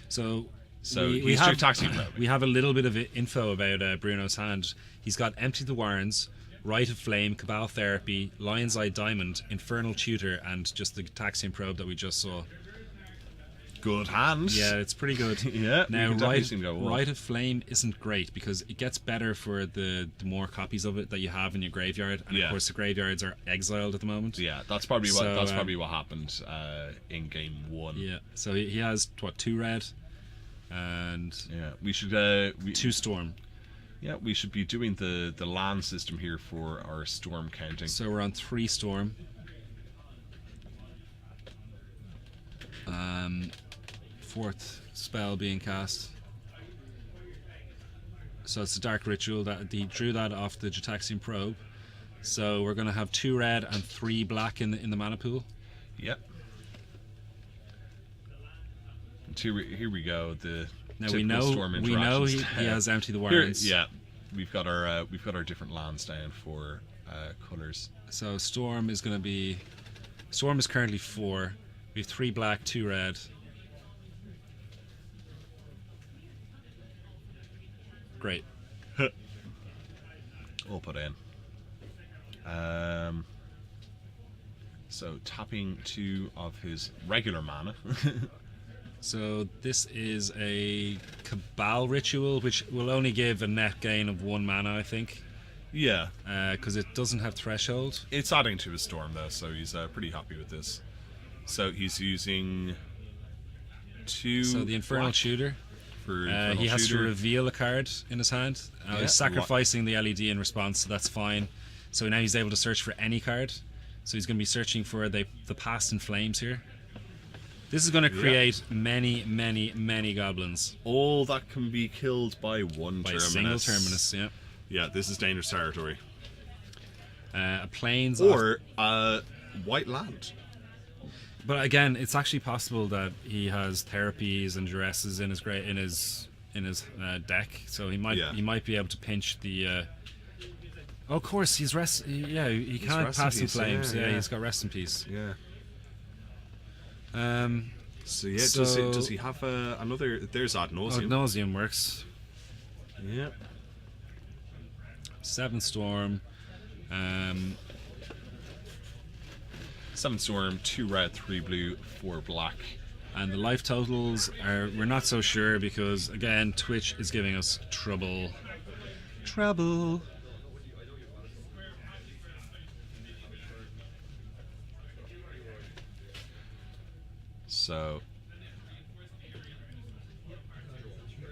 So So we he's have Gitaxian Probe. we have a little bit of info about Bruno's hand. He's got Empty the Warrens, Rite of Flame, Cabal Therapy, Lion's Eye Diamond, Infernal Tutor, and just the Gitaxian Probe that we just saw. Good hand. Yeah, it's pretty good. Yeah, we Now, could definitely see him go well. Rite of Flame isn't great because it gets better for the more copies of it that you have in your graveyard, and Yeah. of course the graveyards are exiled at the moment. Yeah, that's probably what So, happened in game one. Yeah. So he has 2 red and Yeah, we should 2 storm. yeah, we should be doing the land system here for our storm counting. So we're on 3 storm. Fourth spell being cast. So it's a Dark Ritual that he drew that off the Gitaxian Probe. So we're going to have 2 red and 3 black in the mana pool. Yep. And here we go. The Now we typical know storm he interactions. has Empty the Here, Warrens. yeah, we've got our different lands down for colors. So Storm is currently 4. We have 3 black, 2 red. Great. All put in. So tapping 2 of his regular mana. So this is a Cabal Ritual, which will only give a net gain of 1 mana, I think, Yeah, because it doesn't have Threshold. it's adding to his storm though, so he's pretty happy with this. So he's using 2. So the Infernal black Tutor, for he Infernal has to Tutor. reveal a card in his hand. Yeah, He's sacrificing the LED in response, so that's fine. So now he's able to search for any card. So he's going to be searching for the Past in Flames here. This is going to create many, many, many goblins All that can be killed by one by terminus. a single terminus. Yeah. Yeah, this is dangerous territory. A plains Or white land. But again, it's actually possible that he has therapies and duresses in his deck, so he might be able to pinch the. Oh, of course, he can't Rest in pass in Peace, flames. yeah, Yeah, yeah. he's got rest in peace. Yeah. So yeah, So- does he have another? There's Ad Ad Nauseam. Nauseam works. Yeah. 7 storm. 7 storm, 2 red, 3 blue, 4 black. And the life totals we're not so sure because again Twitch is giving us trouble. So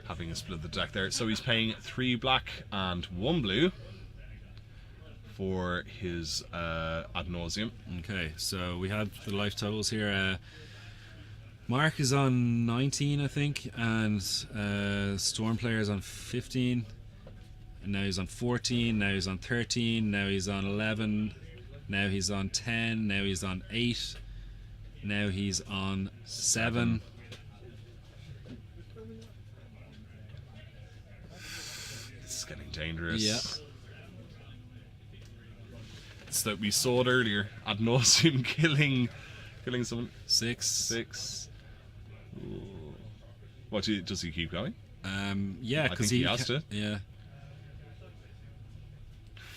having a split of the deck there. So he's paying 3 black and 1 blue for his ad nauseum. Okay, so we have the life totals here. Mark is on 19, I think, and Storm Player is on 15. And now he's on 14, now he's on 13, now he's on 11, now he's on 10, now he's on 8, now he's on 7. This is getting dangerous. Yeah. It's that we saw it earlier. Ad nauseum killing someone. 6. Ooh. Does he keep going? Yeah, I because think he has to. Yeah.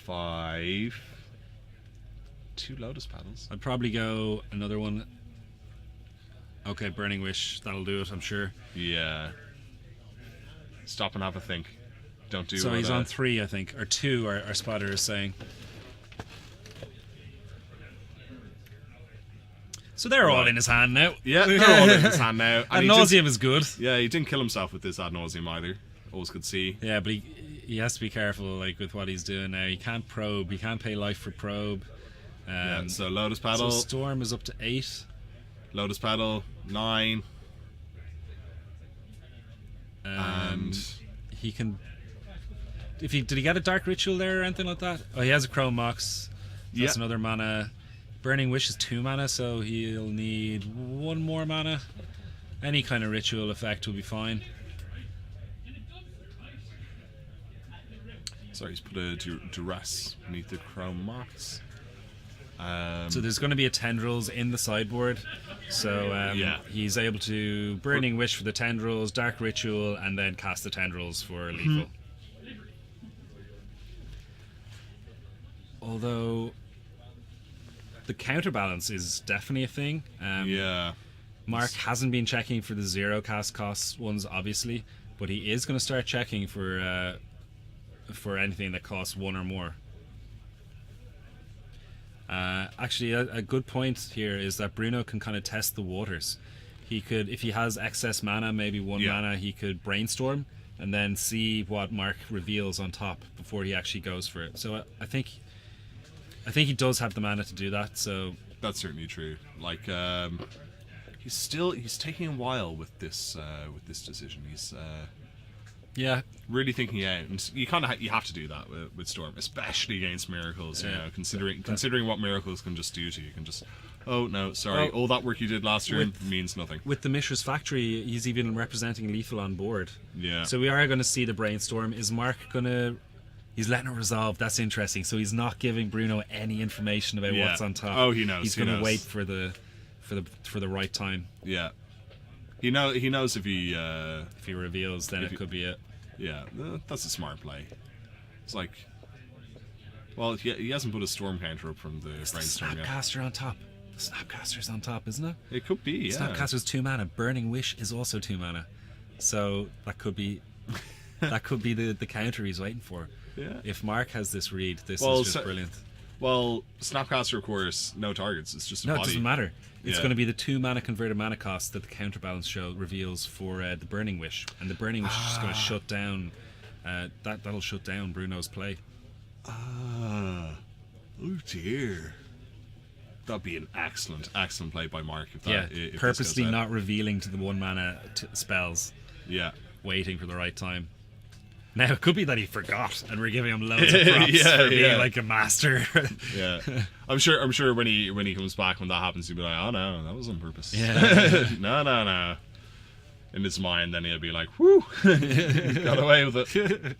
5. 2 Lotus Petals. I'd probably go another one. Okay, Burning Wish, that'll do it, I'm sure. Yeah. Stop and have a think. Don't do. So he's on 3, I think, or 2. Our spotter is saying. So they're all in his hand now. Yeah, they're all in his hand now. Ad he nauseum is good. Yeah, he didn't kill himself with this ad nauseum either. Always could see. Yeah, but he has to be careful, like, with what he's doing now. He can't probe. He can't pay life for probe. Yeah, so Lotus So Petal, Storm is up to 8. Lotus Petal, 9, and He can. Did he get a Dark Ritual there or anything like that? Oh, he has a Chrome Mox. So that's Yeah. another mana. Burning Wish is 2 mana, so he'll need 1 more mana. Any kind of ritual effect will be fine. sorry, he's put a duress beneath the Chrome Mox. So there's going to be a Tendrils in the sideboard. So Yeah. he's able to Burning Wish for the Tendrils, Dark Ritual, and then cast the Tendrils for lethal. Although the counterbalance is definitely a thing. Yeah. Mark hasn't been checking for the 0 cast cost ones, obviously, but he is going to start checking for anything that costs 1 or more. Actually, a good point here is that Bruno can kind of test the waters. He could, if he has excess mana, maybe 1 Yeah. mana, he could brainstorm and then see what Mark reveals on top before he actually goes for it. So I think he does have the mana to do that. So That's certainly true. Like, he's taking a while with this decision. He's yeah, really thinking out, and you kind of you have to do that with Storm, especially against Miracles. You Yeah. know, considering what Miracles can just do to you. You can just, oh no, sorry, Oh, all that work you did last turn with- means nothing. with the Mishra's Factory, he's even representing lethal on board. Yeah. So we are going to see the brainstorm. Is Mark going to? He's letting it resolve. That's interesting. So he's not giving Bruno any information about Yeah. what's on top. Oh, he knows, He's he going to knows. wait for the right time. Yeah. He knows if he If he reveals, then it could be it. yeah, that's a smart play. It's like, well, he hasn't put a Storm counter up from the It's the brainstorm yet. Snapcaster on top. The Snapcaster's on top, isn't it? It could be, yeah. Snapcaster's 2 mana. Burning Wish is also 2 mana. So that could be the counter he's waiting for. Yeah. If Mark has this read, this Well, is just so- brilliant. Well, Snapcaster, of course, no targets. It's just a No, body. it doesn't matter. It's Yeah. going to be the 2 mana converted mana cost that the counterbalance show reveals for the Burning Wish, and the Burning Wish is just going to shut down. That'll shut down Bruno's play. Ah, oh dear. That'd be an excellent play by Mark. If that, Yeah, if this purposely goes out. not revealing to the 1 mana spells, Yeah. waiting for the right time. Now it could be that he forgot, and we're giving him loads of props Yeah, for being yeah. like a master. Yeah. I'm sure when he comes back, when that happens, he'll be like, oh no, that was on purpose. Yeah. no. In his mind, then he'll be like, whoo, got away with it.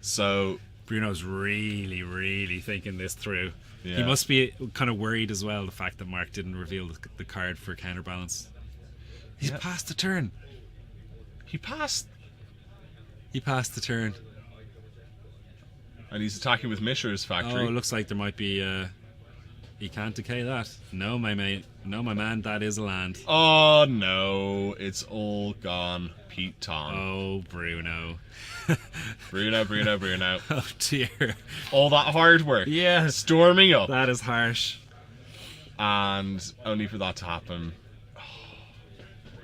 So, Bruno's really, really thinking this through. He Yeah. must be kind of worried as well, the fact that Mark didn't reveal the card for counterbalance. He's Yeah. passed the turn. he passed, He passed the turn. and he's attacking with Mishra's Factory. Oh, it looks like there might be. He can't decay that. No, my mate. No, my man. That is a land. Oh no, it's all gone. Pete Tong. Oh, Bruno. Bruno. Oh dear. All that hard work. Yes. Storming up. That is harsh. And only for that to happen.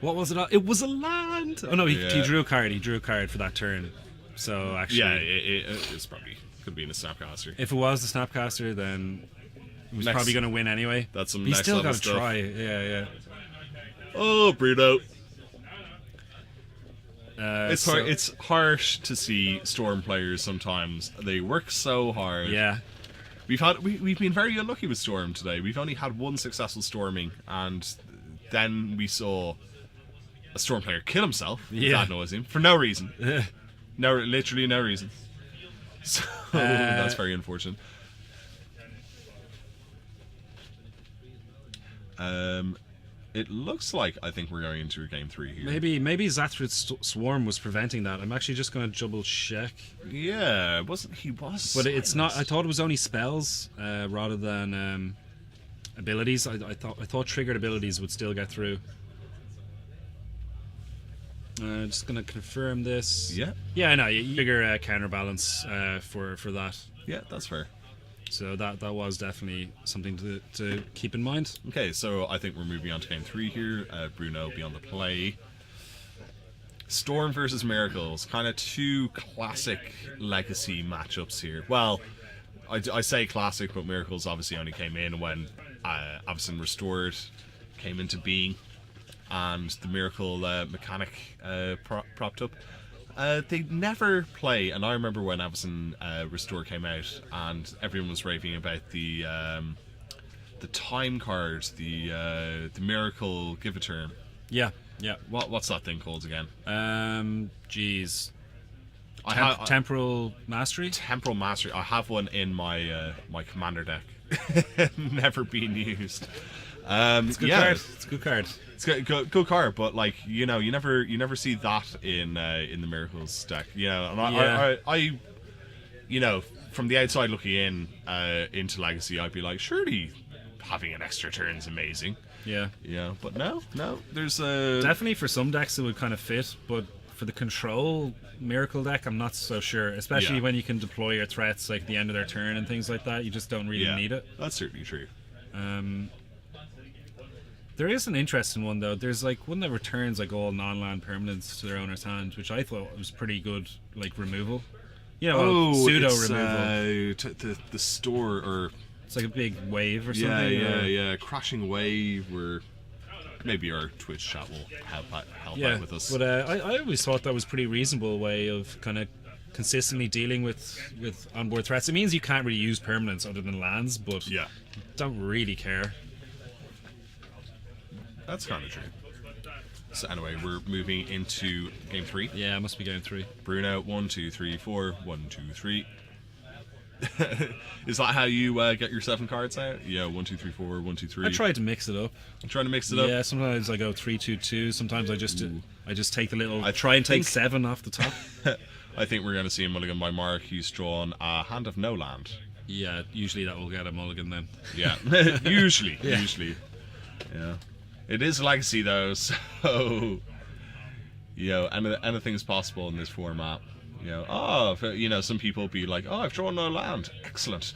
What was it? It was a land. Oh no, he Yeah. drew a card. He drew a card for that turn. So actually, Yeah, it's probably could be in a Snapcaster. if it was the Snapcaster, then he was Next- probably going to win anyway. That's some He's next still level got to stuff. try. Yeah. Oh, Bruno. It's so- hard. It's harsh to see Storm players sometimes. They work so hard. Yeah. We've been very unlucky with Storm today. We've only had one successful storming, and then we saw a Storm player kill himself Yeah. without noticing for no reason. No, literally no reason. So that's very unfortunate. It looks like I think we're going into game 3 here. Maybe Zathrid's Swarm was preventing that. I'm actually just going to double check. Yeah, wasn't he was? But it's not. I silenced. thought it was only spells rather than abilities. I thought triggered abilities would still get through. Just gonna confirm this. Yeah, Yeah, no, you trigger counterbalance for that. yeah, that's fair. So that was definitely something to keep in mind. Okay, so I think we're moving on to game 3 here. Bruno will be on the play. Storm versus Miracles, kind of two classic legacy matchups here. Well, I say classic, but Miracles obviously only came in when Avacyn Restored came into being, and the Miracle mechanic propped up. They never play, and I remember when Avacyn Restore came out, and everyone was raving about the time card, the Miracle Give a Term. Yeah. What's that thing called again? Geez. I have Temporal Mastery. Temporal Mastery. I have one in my my commander deck. Never been used. It's a good card. It's a good card. It's good card, but like you never see that in the Miracles deck. You know, and I you know, from the outside looking in into Legacy, I'd be like, surely having an extra turn is amazing. Yeah. Yeah, but no, there's a Definitely for some decks it would kind of fit, but for the control Miracle deck, I'm not so sure. Especially Yeah. when you can deploy your threats like the end of their turn and things like that. You just don't really need it. That's certainly true. There is an interesting one though. There's like one that returns like all non-land permanents to their owner's hand, which I thought was pretty good, like removal. You know, pseudo it's, removal. the store or It's like a big wave or something. yeah, crashing wave where maybe our Twitch chat will help Yeah, out with us. but I always thought that was a pretty reasonable way of kind of consistently dealing with onboard threats. It means you can't really use permanents other than lands, but Yeah, don't really care. that's kind of true. So anyway, we're moving into game 3. Yeah, it must be going 3. Bruno, 1, 2, 3, 4, 1, 2, 3. Is that how you get your 7 cards out? Yeah, 1, 2, 3, 4, 1, 2, 3. I tried to mix it up. I'm trying to mix it up. Yeah, sometimes I go 3, 2, 2. Sometimes I just take the little. I try and take think- 7 off the top. I think we're going to see a mulligan by Mark. He's drawn a Hand of No Land. Yeah, usually that will get a mulligan then. Yeah, usually. Yeah, it is Legacy though, so anything's possible in this format. Some people be like, "Oh, I've drawn no land. Excellent."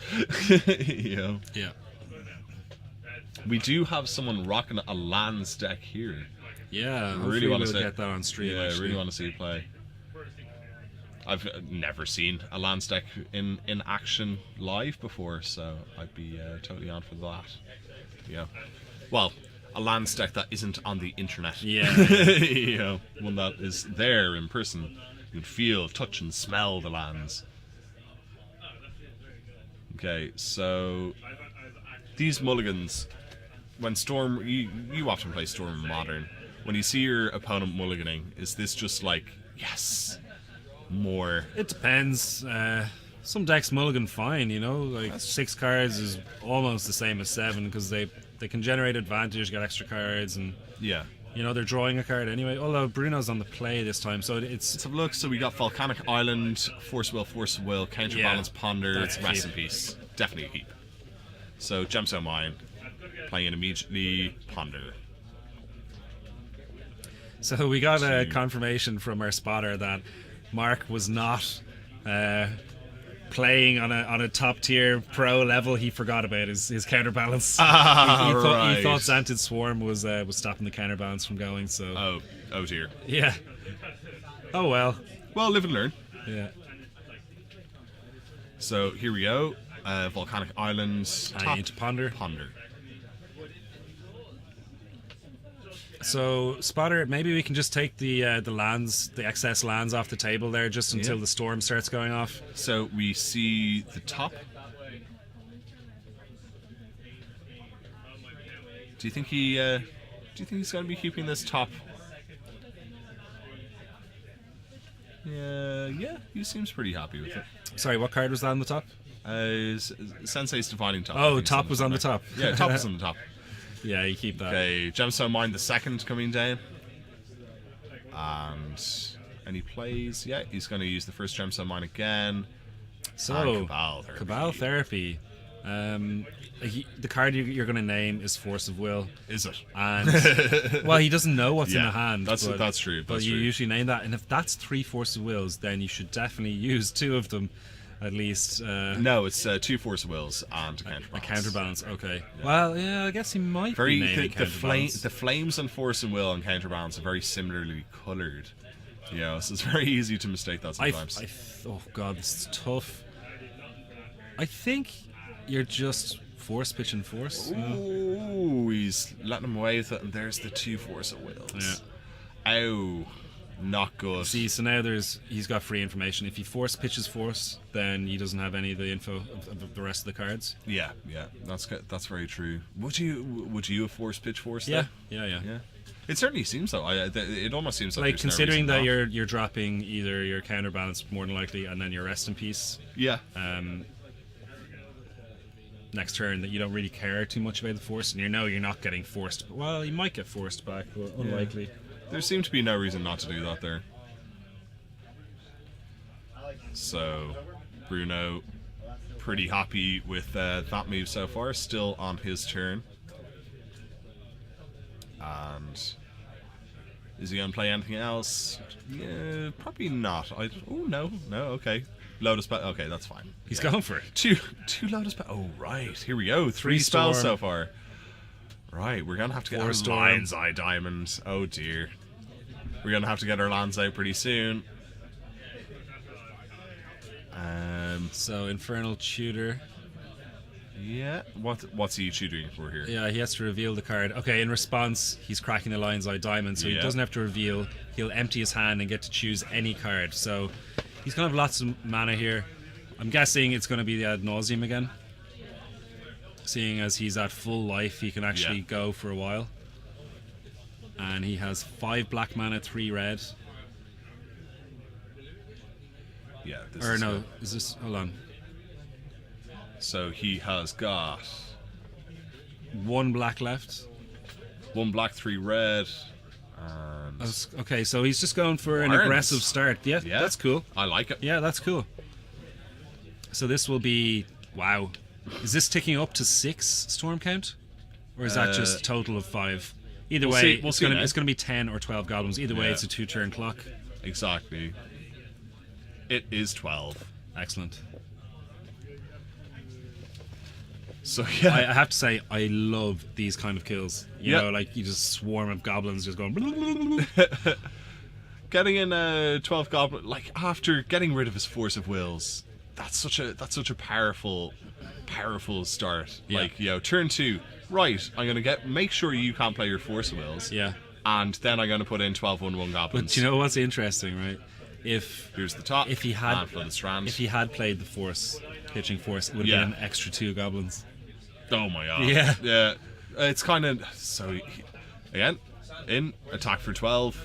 Yeah. We do have someone rocking a lands deck here. Yeah, Really hopefully want to we'll see get that on stream. Yeah, I actually. really want to see it play. I've never seen a lands deck in action live before, so I'd be totally on for that. Yeah. Well, a lands deck that isn't on the internet. Yeah. One that is there in person. You can feel, touch, and smell the lands. Okay, so these mulligans, when Storm, you often play Storm in Modern. When you see your opponent mulliganing, is this just like, yes, more? It depends. Some decks mulligan fine, like 6 cards is almost the same as 7 because they can generate advantage, get extra cards, and Yeah. they're drawing a card anyway. Although Bruno's on the play this time, so Let's it's have a look. So we got Volcanic Island, Force of Will, Counterbalance, Yeah, Ponder, that's a Rest keep. in Peace. Definitely a keep. So Gemstone Mine, playing it immediately, Ponder. so we got a confirmation from our spotter that Mark was not playing on a top tier pro level, he forgot about his counterbalance. Ah, He thought right. Xantid Swarm was stopping the counterbalance from going. So Oh dear. yeah. Oh well. Well, live and learn. Yeah. So here we go. Volcanic Islands. And into Ponder. Ponder. So Spotter, maybe we can just take the lands, the excess lands off the table there, just until Yeah. the storm starts going off. So we see the top. Do you think he? Do you think he's going to be keeping this top? Yeah, he seems pretty happy with it. Sorry, what card was that on the top? Sensei's Divining Top. I Oh, think it's top was on the there. top. Yeah, top was on the top. Yeah, you keep that. Okay, Gemstone Mine the second coming down. And he plays, yeah, he's going to use the first Gemstone Mine again. So And Cabal Therapy. Cabal Therapy. The card you're going to name is Force of Will, Is it? and well, he doesn't know what's in Yeah, the hand. that's but, true. But That's you true. usually name that, and if that's 3 Force of Wills, then you should definitely use 2 of them, at least. No, it's 2 Force of Wills and a A counterbalance. counterbalance. Okay. Well, yeah, I guess he might Very be naming the counterbalance. flames on Force and Will and counterbalance are very similarly coloured. You know, so it's very easy to mistake that sometimes. Oh god, this is tough. I think you're just force pitching force. Ooh, he's letting him away with it, and there's the 2 Force of Wills. Ow, not good. See, so now he's got free information. If he force pitches force, then he doesn't have any of the info of the rest of the cards. Yeah, that's very true. Would you have force pitch force? Yeah, though? yeah. Yeah. It certainly seems so. It almost seems Like there's no considering reason that not. you're dropping either your counterbalance more than likely, and then your rest in peace Yeah. next turn, that you don't really care too much about the force, and you're not getting forced. Well, you might get forced back, but unlikely. There seemed to be no reason not to do that there. So, Bruno, pretty happy with that move so far. Still on his turn. And is he going to play anything else? Yeah, probably not. Oh no, okay. Lotus Petal. Okay, that's fine. He's Yeah. going for it. Two Lotus Petal. Oh right, here we go. 3 Three spells Storm. so far. Right, we're gonna have to get 4 our Storm. Lion's Eye Diamond. Oh dear, we're gonna have to get our lands out pretty soon. So Infernal Tutor. Yeah. What's he shooting for here? Yeah, he has to reveal the card. Okay, in response, he's cracking the Lion's Eye Diamond, so he Yeah. doesn't have to reveal. He'll empty his hand and get to choose any card. So he's going to have lots of mana here. I'm guessing it's going to be the Ad Nauseam again. Seeing as he's at full life, he can actually Yeah. go for a while. And he has 5 black mana, 3 red. Yeah. This Or is no, good. is this... Hold on. So he has got 1 black left. 1 black, 3 red, and Okay, so he's just going for an Barnes. aggressive start. Yeah, yeah, that's cool. I like it. Yeah, that's cool. So this will be... Wow. Is this ticking up to 6 storm count? Or is that just total of 5? Either We'll way, see- we'll it's see going now. to be 10 or 12 goblins. Either way, Yeah. it's a 2-turn clock. Exactly. It is 12. Excellent. So yeah, I have to say, I love these kind of kills. You Yeah. know, like you just swarm of goblins just going... getting in 12 goblin, like after getting rid of his Force of Wills, that's such a powerful start. Yeah. Like, you know, turn 2, right, I'm gonna make sure you can't play your Force of Wills, Yeah. and then I'm gonna put in 12/1/1 goblins. But do you know what's interesting, right? If Here's the top. if he had and Flooded Strand. if he had played the force, pitching force, it would have Yeah. been an extra 2 goblins. Oh my god. Yeah. Yeah. It's kind of so again in attack for 12.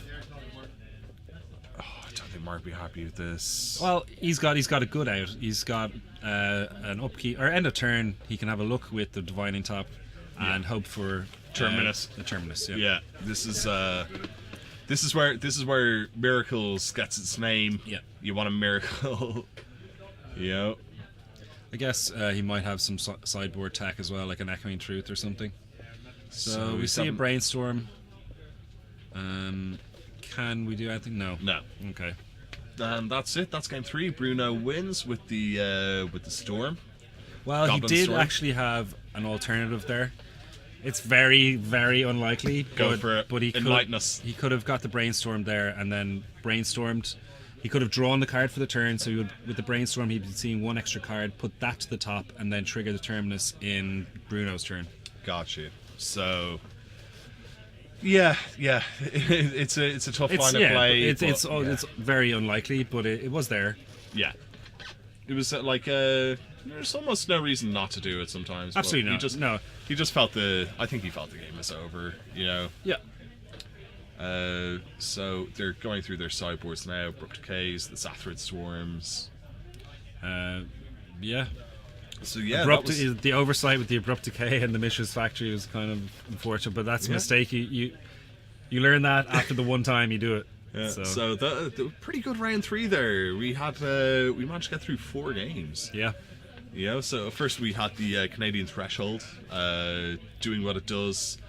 Oh, I don't think Mark would be happy with this. Well, he's got a good out. He's got an upkeep or end of turn. He can have a look with the divining top and hope for Terminus. The terminus. Yeah. Yeah, this is where Miracles gets its name. Yeah. You want a miracle. Yeah. I guess he might have some sideboard tech as well, like an Echoing Truth or something. So we he's see a having- brainstorm. Can we do anything? No. No. Okay. And that's it. That's game 3. Bruno wins with the Storm. Well, Goblin he did Storm. actually have an alternative there. It's very, very unlikely. Go for it. But he Enlighten us. could have got the brainstorm there and then brainstormed. He could have drawn the card for the turn, so he would, with the brainstorm, he'd be seeing one extra card, put that to the top, and then trigger the terminus in Bruno's turn. Got you. So, yeah, it's a tough line of play. It's very unlikely, but it was there. Yeah, it was there's almost no reason not to do it sometimes. but Absolutely not. No. He just felt I think he felt the game was over. Yeah. So they're going through their sideboards now. Abrupt Decays, the Zathrid Swarms. Yeah. So yeah, Abrupt, that was, the oversight with the Abrupt Decay and the Mishra's Factory was kind of unfortunate, but that's a mistake. You learn that after the one time you do it. yeah. So, So the pretty good round 3 there. We managed to get through 4 games. yeah. So first we had the Canadian Threshold doing what it does,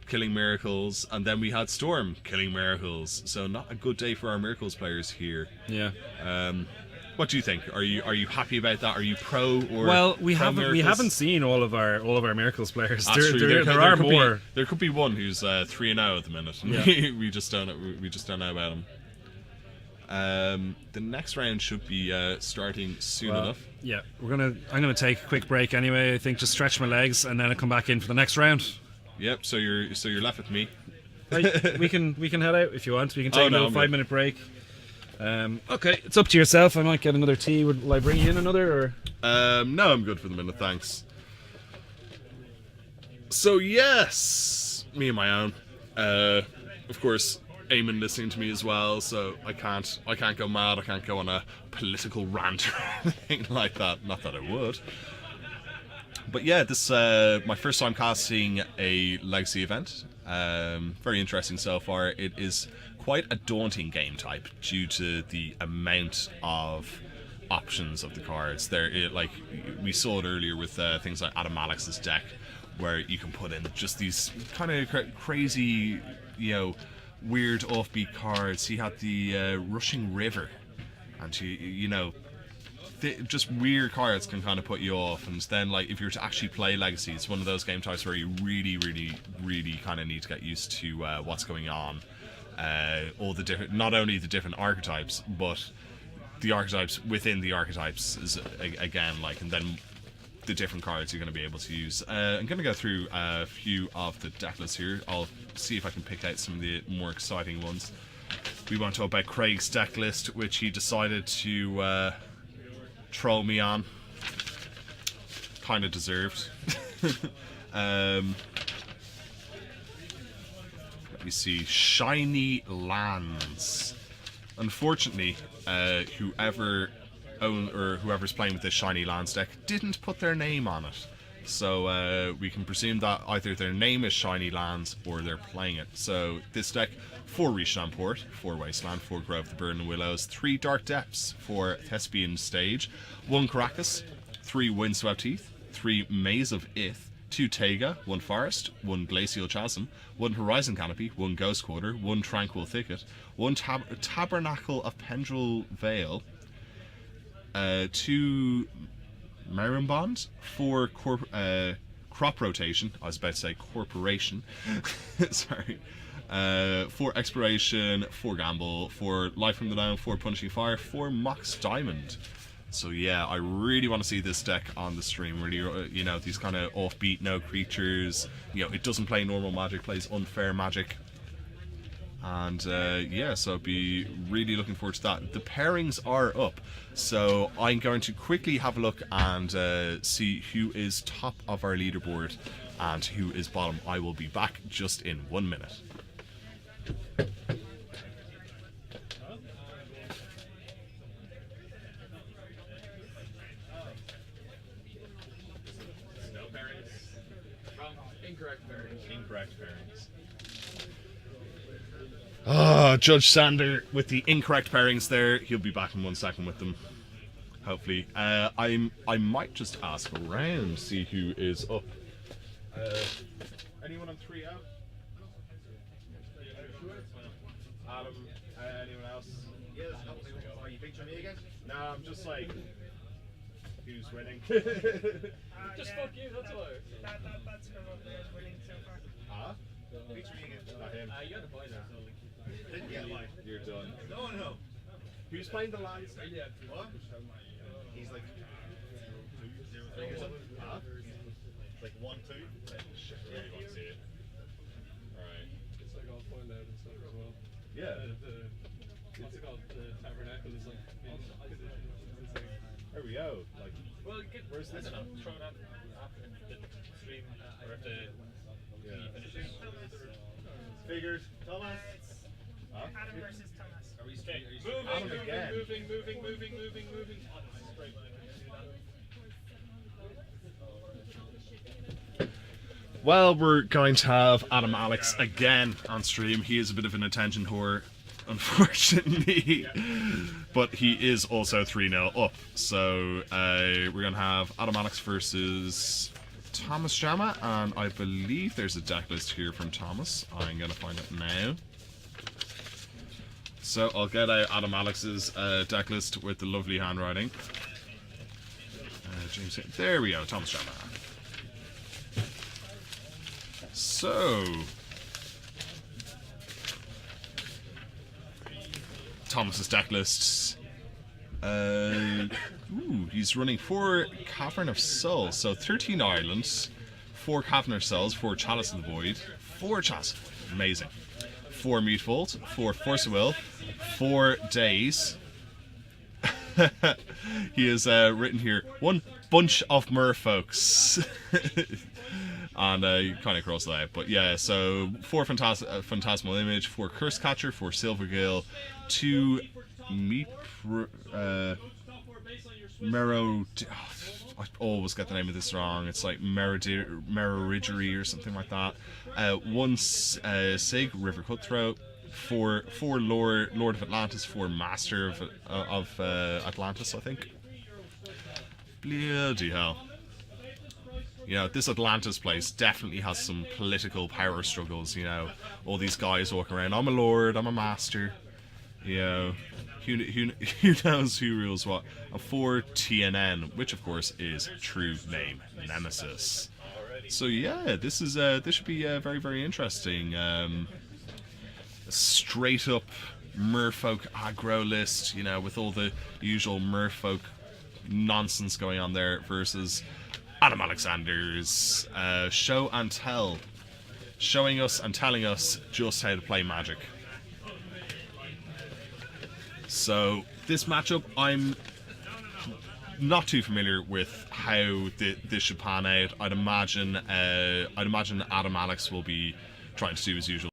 killing miracles, and then we had Storm killing miracles. So not a good day for our miracles players here. Yeah. What do you think? Are you happy about that? Are you pro or Well, we pro haven't miracles? seen all of our miracles players. That's true. There are could more. There could be one who's 3-0 at the minute. Yeah. we just don't know about him. The next round should be starting soon enough. Yeah, I'm gonna take a quick break anyway. I think just stretch my legs and then I'll come back in for the next round. Yep. So you're left with me. we can head out if you want. We can take Oh, a no, little I'm 5-minute break. Okay, it's up to yourself. I might get another tea. Will I bring you in another? Or No, I'm good for the minute, thanks. So yes, me and my own. Of course, Eamon listening to me as well, so I can't go mad. I can't go on a political rant or anything like that. Not that I would. But yeah, this my first time casting a Legacy event. Very interesting so far. It is quite a daunting game type due to the amount of options of the cards. We saw it earlier with things like Adam Alex's deck, where you can put in just these kind of crazy, weird offbeat cards. He had the Rushing River, and just weird cards can kind of put you off. And then, if you were to actually play Legacy, it's one of those game types where you really, really, really kind of need to get used to what's going on. All the different, not only the different archetypes, but the archetypes within the archetypes is again and then the different cards you're going to be able to use. I'm going to go through a few of the deck lists here. I'll see if I can pick out some of the more exciting ones. We want to talk about Craig's deck list, which he decided to troll me on. Kind of deserved. Let me see. Shiny Lands. Unfortunately, whoever's playing with this Shiny Lands deck didn't put their name on it. So we can presume that either their name is Shiny Lands or they're playing it. So this deck, 4 Rishadan Port, 4 Wasteland, 4 Grove the Burden Willows, 3 Dark Depths, 4 Thespian Stage, 1 Caracas, 3 Windswept Heath, 3 Maze of Ith, 2 Taiga, 1 Forest, 1 Glacial Chasm, 1 Horizon Canopy, 1 Ghost Quarter, 1 Tranquil Thicket, 1 Tabernacle of Pendrell Vale, 2 Marimbond, 4 Crop Rotation, I was about to say Corporation, sorry, 4 Exploration, 4 Gamble, 4 Life from the Down, 4 Punishing Fire, 4 Mox Diamond. So yeah, I really want to see this deck on the stream. Really, these kind of offbeat, no creatures. It doesn't play normal magic, plays unfair magic. And so I'd be really looking forward to that. The pairings are up, so I'm going to quickly have a look and see who is top of our leaderboard and who is bottom. I will be back just in 1 minute. Incorrect pairings. Judge Sander with the incorrect pairings there. He'll be back in 1 second with them, hopefully. I might just ask around, see who is up. Anyone on 3 out? Adam, anyone else? Yes, No, I'm just like, who's winning? Just fuck you, that's why. That's who is winning so far. Huh? Not him. You got the point now. Didn't get mine. You're done. No. Who's playing the Lions? What? He's like 2-0 or something. Huh? Like 1-2. Shit, I really want to see it. Alright. It's like all point out and stuff as well. Yeah. What's it called? The tabernacle is like There we go. Like, well, where's this I don't one? know. Throw it out after the stream or if the finishes. Figured. Thomas. Huh? Adam versus Thomas. Are we straight? Adam again. Moving. Oh, this is great. Well, we're going to have Adam Alex again on stream. He is a bit of an attention whore, unfortunately, but he is also 3-0 up. So we're going to have Adam Alex versus Thomas Jama, and I believe there's a deck list here from Thomas. I'm going to find it now. So I'll get out Adam Alex's deck list with the lovely handwriting. James, there we go, Thomas Jama. So, Thomas's deck lists. He's running 4 Cavern of Souls, so 13 Ireland, 4 Cavern of Souls, 4 Chalice of the Void, 4 Chalice, amazing, 4 Mute Vault, 4 Force of Will, 4 Days. He has written here, 1 bunch of merfolks. And you kind of cross that out. But yeah, so 4 Phantasmal Image, 4 Curse Catcher, 4 Silvergill, 2 Mero... I always get the name of this wrong. It's like Meroridgery or something like that. 1 Sig, River Cutthroat, 4 Lord of Atlantis, 4 Master of Atlantis, I think. Bloody hell. You know, this Atlantis place definitely has some political power struggles, you know. All these guys walking around, I'm a lord, I'm a master. You know, who knows who rules what. And 4 TNN, which of course is true name, Nemesis. So yeah, this should be very, very interesting. Straight up merfolk aggro list, you know, with all the usual merfolk nonsense going on there versus Adam Alexander's show and tell, showing us and telling us just how to play Magic. So this matchup, I'm not too familiar with how this should pan out. I'd imagine Adam Alex will be trying to do his usual